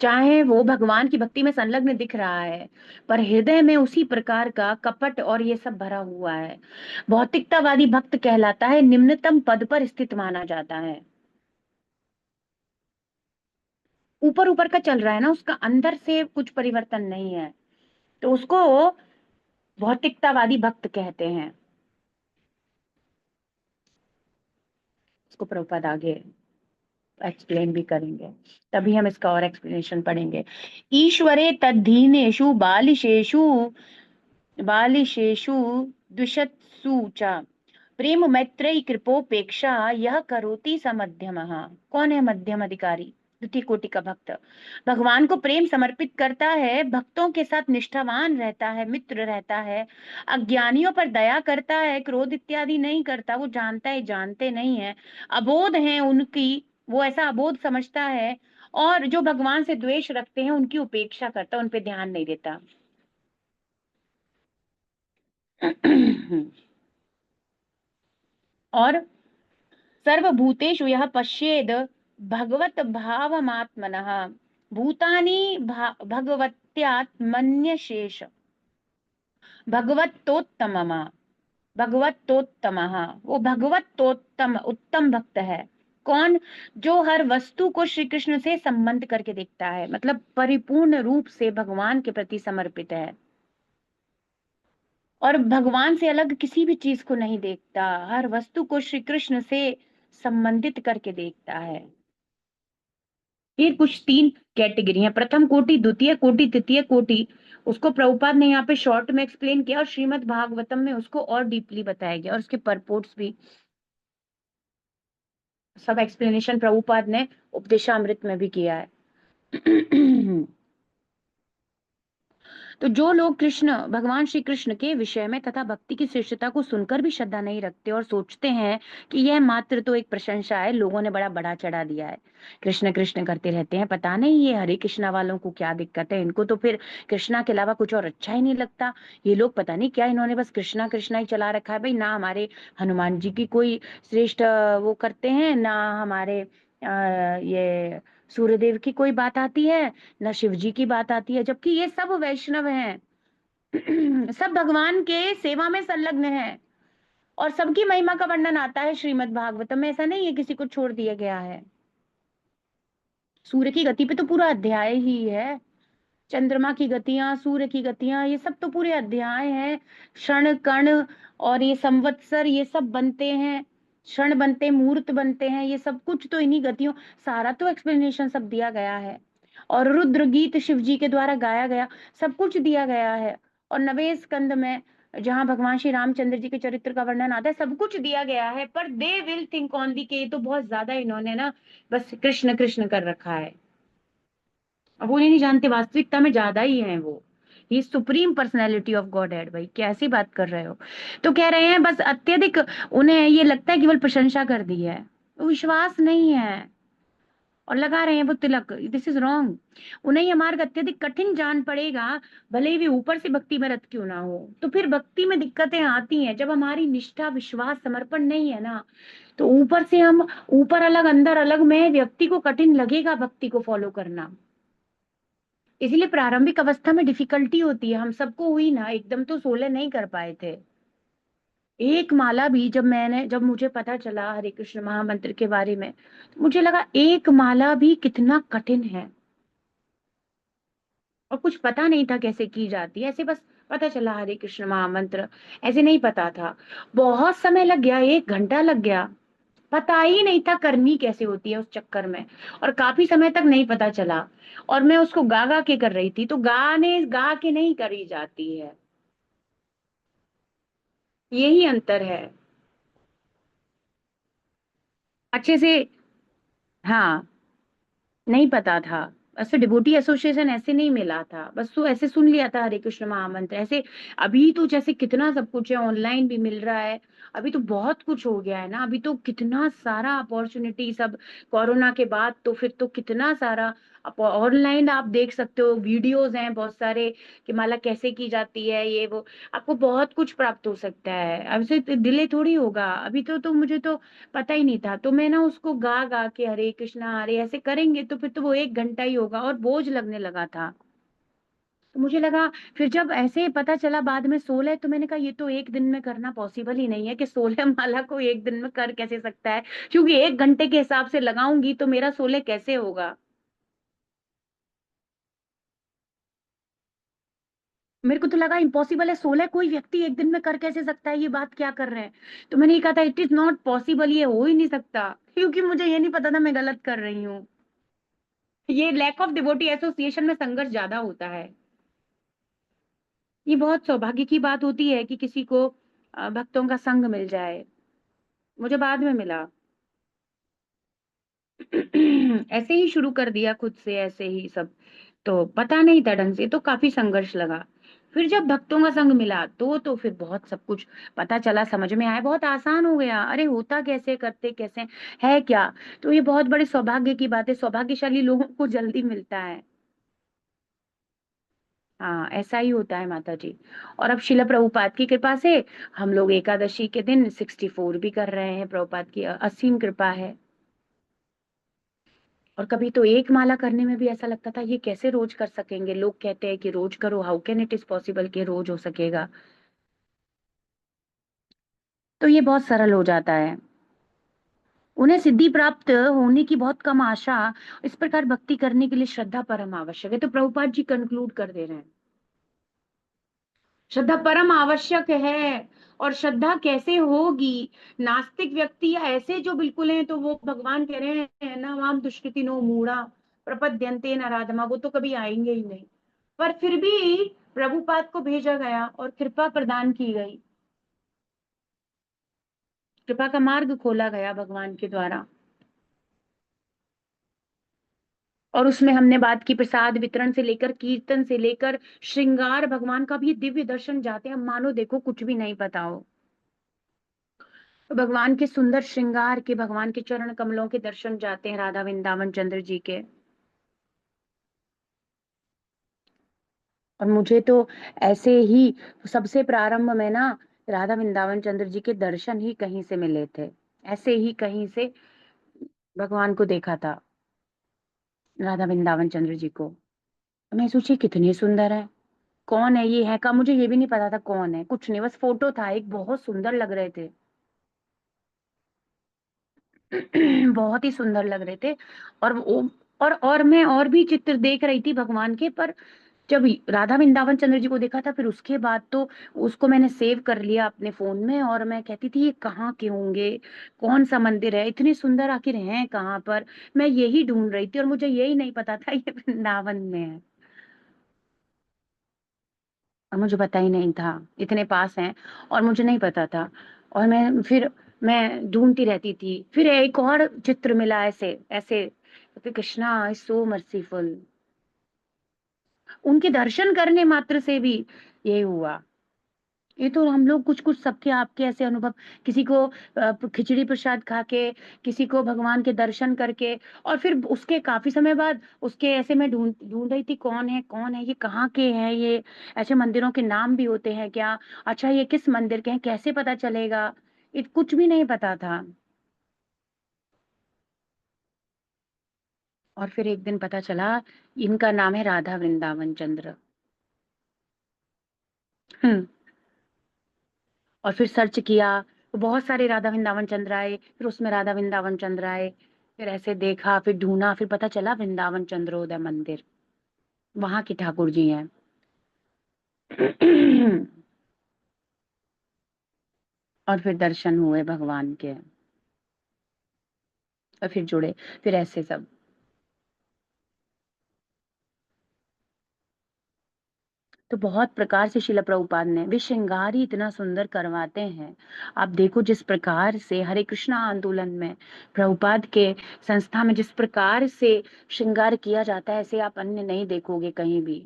चाहे वो भगवान की भक्ति में संलग्न दिख रहा है, पर हृदय में उसी प्रकार का कपट और ये सब भरा हुआ है, भौतिकतावादी भक्त कहलाता है, निम्नतम पद पर स्थित माना जाता है। ऊपर ऊपर का चल रहा है ना, उसका अंदर से कुछ परिवर्तन नहीं है, तो उसको भौतिकतावादी भक्त कहते हैं। इसको प्रभुपाद आगे एक्सप्लेन भी करेंगे, तभी हम इसका और एक्सप्लेनेशन पढ़ेंगे। ईश्वरे तद्धीनेषु बालिशेषु बालिशेषु द्विषत्सु च प्रेम मैत्रेयी कृपोपेक्षा यह करोति स मध्यमः। कौन है मध्यम अधिकारी? द्वितीय कोटि का भक्त, भगवान को प्रेम समर्पित करता है, भक्तों के साथ निष्ठावान रहता है, मित्र रहता है, अज्ञानियों पर दया करता है, क्रोध इत्यादि नहीं करता, वो जानता है जानते नहीं है, अबोध है उनकी, वो ऐसा अबोध समझता है, और जो भगवान से द्वेष रखते हैं उनकी उपेक्षा करता, उन पे ध्यान नहीं देता। और सर्वभूतेषु यह पश्येद भगवत भावमात्मनः भूतानि भगवत्यात्मन्यशेष भगवतोत्तमः भगवतोत्तमः, वो भगवतोत्तम उत्तम भक्त है। कौन? जो हर वस्तु को श्री कृष्ण से संबंध करके देखता है, मतलब परिपूर्ण रूप से भगवान के प्रति समर्पित है, और भगवान से अलग किसी भी चीज को नहीं देखता, हर वस्तु को श्री कृष्ण से संबंधित करके देखता है। फिर कुछ तीन कैटेगरी है, प्रथम कोटि, द्वितीय कोटि, तृतीय कोटि। उसको प्रभुपाद ने यहाँ पे शॉर्ट में एक्सप्लेन किया, और श्रीमद् भागवतम में उसको और डीपली बताया गया, और उसके परपोर्ट्स भी सब एक्सप्लेनेशन प्रभुपाद ने उपदेशामृत में भी किया है। तो जो लोग कृष्ण भगवान श्री कृष्ण के विषय में तथा भक्ति की श्रेष्ठता को सुनकर भी श्रद्धा नहीं रखते और सोचते हैं कि यह मात्र तो एक प्रशंसा है, लोगों ने बड़ा बढ़ा चढ़ा दिया है, कृष्ण कृष्ण करते रहते हैं, पता नहीं ये हरे कृष्णा वालों को क्या दिक्कत है, इनको तो फिर कृष्णा के अलावा कुछ और अच्छा ही नहीं लगता, ये लोग पता नहीं क्या, इन्होंने बस कृष्णा कृष्णा ही चला रखा है। भाई ना हमारे हनुमान जी की कोई श्रेष्ठ वो करते हैं, ना हमारे ये सूर्यदेव की कोई बात आती है, न शिव जी की बात आती है, जबकि ये सब वैष्णव हैं। सब भगवान के सेवा में संलग्न है, और सबकी महिमा का वर्णन आता है श्रीमद् भागवतम में, ऐसा नहीं है किसी को छोड़ दिया गया है। सूर्य की गति पे तो पूरा अध्याय ही है, चंद्रमा की गतियां, सूर्य की गतियां, ये सब तो पूरे अध्याय हैं। क्षण कण और ये संवत्सर, ये सब बनते हैं, क्षण बनते, मुहूर्त बनते हैं, ये सब कुछ तो इन्हीं गतियों, सारा तो एक्सप्लेनेशन सब दिया गया है। और रुद्र गीत शिव जी के द्वारा गाया गया, सब कुछ दिया गया है। और नवें स्कंद में जहां भगवान श्री रामचंद्र जी के चरित्र का वर्णन आता है, सब कुछ दिया गया है, पर दे विल थिंक ओनली के तो बहुत ज्यादा इन्होंने ना बस कृष्ण कृष्ण कर रखा है, अब वो ये नहीं जानते वास्तविकता में ज्यादा ही है वो, ये supreme personality of God head. भाई कैसी बात कर रहे हो? तो कह रहे हैं बस अत्यधिक उन्हें ये लगता है केवल प्रशंसा कर दी है, विश्वास नहीं है, और लगा रहे हैं वो तिलक, दिस इज रॉन्ग। उन्हें ये मार्ग अत्यधिक कठिन जान पड़ेगा, भले ही वे ऊपर से भक्ति में रत क्यों ना हो। तो फिर भक्ति में दिक्कतें आती हैं जब हमारी निष्ठा विश्वास समर्पण नहीं है ना, तो ऊपर से हम ऊपर अलग अंदर अलग में व्यक्ति को कठिन लगेगा भक्ति को फॉलो करना। इसीलिए प्रारंभिक अवस्था में डिफिकल्टी होती है, हम सबको हुई ना, एकदम तो 16 नहीं कर पाए थे। एक माला भी जब मुझे पता चला हरे कृष्ण महामंत्र के बारे में, तो मुझे लगा एक माला भी कितना कठिन है, और कुछ पता नहीं था कैसे की जाती है, ऐसे बस पता चला हरे कृष्ण महामंत्र, ऐसे नहीं पता था। बहुत समय लग गया, 1 घंटा लग गया, पता ही नहीं था करनी कैसे होती है उस चक्कर में, और काफी समय तक नहीं पता चला। और मैं उसको गा गा के कर रही थी, तो गाने गा के नहीं करी जाती है, यही अंतर है। अच्छे से, हाँ, नहीं पता था। ऐसे डिवोटी एसोसिएशन ऐसे नहीं मिला था, बस तो ऐसे सुन लिया था हरे कृष्ण महामंत्र ऐसे। अभी तो जैसे कितना सब कुछ है, ऑनलाइन भी मिल रहा है, अभी तो बहुत कुछ हो गया है ना, अभी तो कितना सारा अपॉर्चुनिटी सब, कोरोना के बाद तो फिर तो कितना सारा ऑनलाइन आप देख सकते हो, वीडियोस हैं बहुत सारे कि माला कैसे की जाती है, ये वो, आपको बहुत कुछ प्राप्त हो सकता है। अब से डिले थोड़ी होगा, अभी तो मुझे तो पता ही नहीं था, तो मैं ना उसको गा गा के हरे कृष्णा हरे ऐसे करेंगे तो फिर तो वो 1 घंटा ही होगा, और बोझ लगने लगा था। तो मुझे लगा, फिर जब ऐसे पता चला बाद में 16, तो मैंने कहा ये तो एक दिन में करना पॉसिबल ही नहीं है, कि 16 माला को एक दिन में कर कैसे सकता है, क्योंकि 1 घंटे के हिसाब से लगाऊंगी तो मेरा 16 कैसे होगा। मेरे को तो लगा इम्पॉसिबल है, 16 कोई व्यक्ति एक दिन में कर कैसे सकता है, ये बात क्या कर रहे हैं। तो मैंने ये कहा था इट इज नॉट पॉसिबल, ये हो ही नहीं सकता, क्योंकि मुझे ये नहीं पता था मैं गलत कर रही हूँ। ये लैक ऑफ डिवोटी एसोसिएशन में संघर्ष ज्यादा होता है। ये बहुत सौभाग्य की बात होती है कि किसी को भक्तों का संग मिल जाए। मुझे बाद में मिला। ऐसे ही शुरू कर दिया खुद से, ऐसे ही सब, तो पता नहीं था ढंग से, तो काफी संघर्ष लगा। फिर जब भक्तों का संग मिला तो फिर बहुत सब कुछ पता चला, समझ में आया, बहुत आसान हो गया, अरे होता कैसे, करते कैसे, है क्या। तो ये बहुत बड़े सौभाग्य की बात है, सौभाग्यशाली लोगों को जल्दी मिलता है। हाँ, ऐसा ही होता है माता जी। और अब शिला प्रभुपाद की कृपा से हम लोग एकादशी के दिन 64 भी कर रहे हैं, प्रभुपाद की असीम कृपा है। और कभी तो एक माला करने में भी ऐसा लगता था ये कैसे रोज कर सकेंगे, लोग कहते हैं कि रोज करो, how can it is possible कि रोज हो सकेगा। तो ये बहुत सरल हो जाता है। उन्हें सिद्धि प्राप्त होने की बहुत कम आशा, इस प्रकार भक्ति करने के लिए श्रद्धा परम आवश्यक है। तो प्रभुपाद जी कंक्लूड कर दे रहे हैं, श्रद्धा परम आवश्यक है। और श्रद्धा कैसे होगी, नास्तिक व्यक्ति या ऐसे जो बिल्कुल हैं, तो वो भगवान कह रहे हैं ना, वाम दुष्कृति नो मूढ़ा प्रपद्यन्ते न राधमा, वो तो कभी आएंगे ही नहीं। पर फिर भी प्रभुपाद को भेजा गया और कृपा प्रदान की गई, कृपा का मार्ग खोला गया भगवान के द्वारा। और उसमें हमने बात की प्रसाद वितरण से लेकर, कीर्तन से लेकर, श्रृंगार, भगवान का भी दिव्य दर्शन जाते हैं, मानो देखो कुछ भी नहीं पता हो। तो भगवान के सुंदर श्रृंगार के, भगवान के चरण कमलों के दर्शन जाते हैं, राधा वृंदावन चंद्र जी के। और मुझे तो ऐसे ही सबसे प्रारंभ में ना, राधा वृंदावन चंद्र जी के दर्शन ही कहीं से मिले थे, ऐसे ही कहीं से भगवान को देखा था, राधा वृंदावन चंद्र जी को। तो मैं सोची कितने सुंदर है, कौन है ये, है का मुझे ये भी नहीं पता था कौन है, कुछ नहीं, बस फोटो था एक, बहुत सुंदर लग रहे थे। बहुत ही सुंदर लग रहे थे। और वो, और मैं और भी चित्र देख रही थी भगवान के, पर जब राधा वृंदावन चंद्र जी को देखा था, फिर उसके बाद तो उसको मैंने सेव कर लिया अपने फोन में, और मैं कहती थी ये कहाँ के होंगे, कौन सा मंदिर है, इतने सुंदर आखिर हैं कहाँ पर। मैं यही ढूंढ रही थी, और मुझे यही नहीं पता था ये वृंदावन में है, और मुझे पता ही नहीं था, इतने पास हैं और मुझे नहीं पता था। और मैं ढूंढती रहती थी, फिर एक और चित्र मिला ऐसे ऐसे, तो कृष्णा इज सो मर्सीफुल, उनके दर्शन करने मात्र से भी ये हुआ। ये तो हम लोग कुछ कुछ सबके आपके ऐसे अनुभव, किसी को खिचड़ी प्रसाद खा के, किसी को भगवान के दर्शन करके, और फिर उसके काफी समय बाद उसके ऐसे मैं ढूंढ ढूंढ रही थी कौन है कौन है, ये कहाँ के हैं ये, ऐसे मंदिरों के नाम भी होते हैं क्या, अच्छा ये किस मंदिर के हैं, कैसे पता चलेगा, ये कुछ भी नहीं पता था। और फिर एक दिन पता चला इनका नाम है राधा वृंदावन चंद्र। हम्म। और फिर सर्च किया तो बहुत सारे राधा वृंदावन चंद्र आए, फिर उसमें राधा वृंदावन चंद्र आए। फिर ऐसे देखा, फिर ढूंढा, फिर पता चला वृंदावन चंद्रोदय मंदिर वहां के ठाकुर जी हैं। और फिर दर्शन हुए भगवान के, और फिर जुड़े, फिर ऐसे सब। तो बहुत प्रकार से शिला प्रभुपाद ने वे श्रृंगार ही इतना सुंदर करवाते हैं। आप देखो जिस प्रकार से हरे कृष्णा आंदोलन में प्रभुपाद के संस्था में जिस प्रकार से श्रृंगार किया जाता है, ऐसे आप अन्य नहीं देखोगे कहीं भी।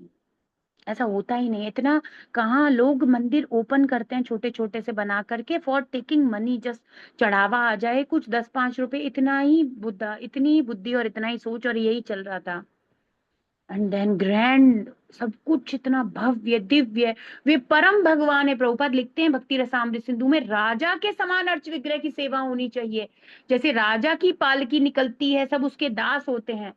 ऐसा होता ही नहीं, इतना कहाँ लोग मंदिर ओपन करते हैं छोटे छोटे से बना करके फॉर टेकिंग मनी, जस्ट चढ़ावा आ जाए कुछ 10-5 रुपए, इतना ही बुद्धा, इतनी ही बुद्धि और इतना ही सोच, और यही चल रहा था। एंड देन ग्रैंड, सब कुछ इतना भव्य दिव्य। वे परम भगवान है। प्रभुपाद लिखते हैं भक्ति रसामृत सिंधु में, राजा के समान अर्च विग्रह की सेवा होनी चाहिए। जैसे राजा की पालकी निकलती है, सब उसके दास होते हैं।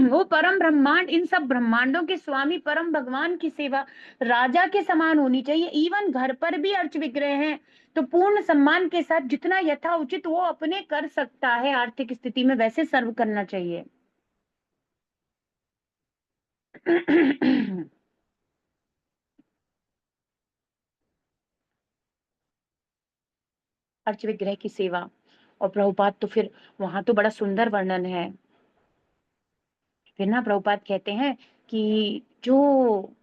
वो परम ब्रह्मांड, इन सब ब्रह्मांडों के स्वामी परम भगवान की सेवा राजा के समान होनी चाहिए। इवन घर पर भी अर्च विग्रह हैं तो पूर्ण सम्मान के साथ जितना यथा उचित वो अपने कर सकता है आर्थिक स्थिति में, वैसे सर्व करना चाहिए। अर्च विग्रह की सेवा। और प्रभुपाद तो फिर वहां तो बड़ा सुंदर वर्णन है। फिर ना प्रभुपाद कहते हैं कि जो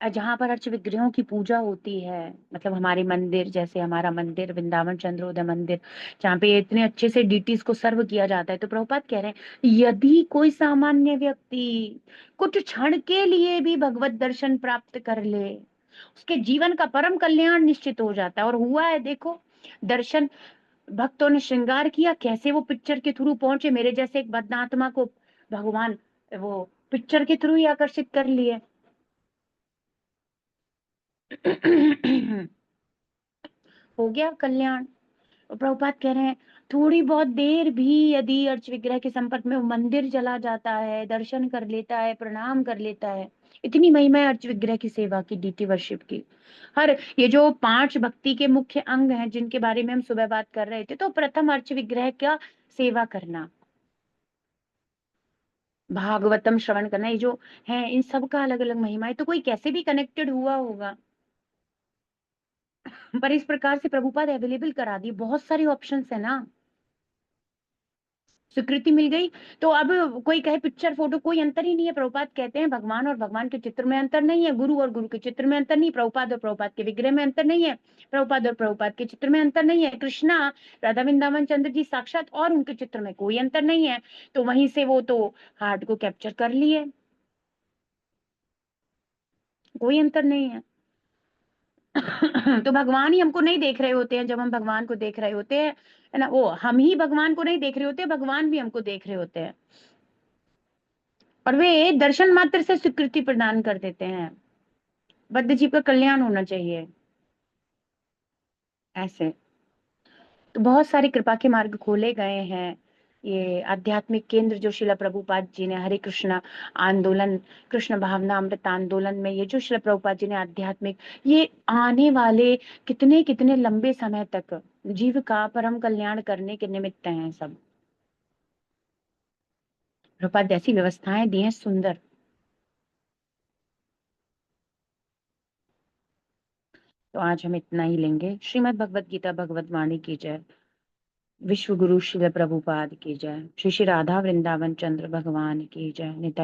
जहां पर अर्च विग्रहों की पूजा होती है, मतलब हमारे मंदिर, जैसे हमारा मंदिर वृंदावन चंद्रोदय मंदिर, जहाँ पे इतने अच्छे से डीटीज को सर्व किया जाता है, तो प्रभुपाद कह रहे हैं यदि कोई सामान्य व्यक्ति कुछ क्षण के लिए भी भगवत दर्शन प्राप्त कर ले, उसके जीवन का परम कल्याण निश्चित हो जाता है। और हुआ है, देखो दर्शन, भक्तों ने श्रृंगार किया, कैसे वो पिक्चर के थ्रू पहुंचे, मेरे जैसे एक बदनात्मा को भगवान वो पिक्चर के थ्रू ही आकर्षित कर लिए। हो गया कल्याण। और प्रभुपाद कह रहे हैं थोड़ी बहुत देर भी यदि अर्च विग्रह के संपर्क में वो मंदिर चला जाता है, दर्शन कर लेता है, प्रणाम कर लेता है, इतनी महिमा है अर्च विग्रह की सेवा की, डीटी वर्शिप की। हर ये जो 5 भक्ति के मुख्य अंग हैं जिनके बारे में हम सुबह बात कर रहे थे, तो प्रथम अर्च विग्रह का सेवा करना, भागवतम श्रवण करना, ये जो है इन सब का अलग अलग महिमा है, तो कोई कैसे भी कनेक्टेड हुआ होगा। पर इस प्रकार से प्रभुपाद अवेलेबल करा दिए, बहुत सारी ऑप्शंस है ना, स्वीकृति मिल गई। तो अब कोई कहे पिक्चर फोटो, कोई अंतर ही नहीं है। प्रभुपाद कहते हैं भगवान और भगवान के चित्र में अंतर नहीं है, गुरु और गुरु के चित्र में अंतर नहीं, प्रभुपाद और प्रभुपाद के विग्रह में अंतर नहीं है, प्रभुपाद और प्रभुपाद के चित्र में अंतर नहीं है, कृष्णा राधा वृंदावन चंद्र जी साक्षात और उनके चित्र में कोई अंतर नहीं है। तो वहीं से वो तो हार्ट को कैप्चर कर लिए, कोई अंतर नहीं है। तो भगवान ही हमको नहीं देख रहे होते हैं जब हम भगवान को देख रहे होते हैं, है ना, वो हम ही भगवान को नहीं देख रहे होते, भगवान भी हमको देख रहे होते हैं। और वे दर्शन मात्र से स्वीकृति प्रदान कर देते हैं, बद्ध जीव का कल्याण होना चाहिए ऐसे। तो बहुत सारी कृपा के मार्ग खोले गए हैं। ये आध्यात्मिक केंद्र जो शिला प्रभुपाद जी ने हरे कृष्णा आंदोलन, कृष्ण भावना अमृत आंदोलन में, ये जो शिला प्रभुपाद जी ने आध्यात्मिक, ये आने वाले कितने कितने लंबे समय तक जीव का परम कल्याण करने के निमित्त हैं सब। प्रभुपाद ऐसी व्यवस्थाएं दी हैं सुंदर। तो आज हम इतना ही लेंगे। श्रीमद् भगवत गीता भगवत वाणी की जय। विश्व गुरु शिल प्रभुपाद की जय। श्री श्री राधा वृंदावन चंद्र भगवान की जय। निताय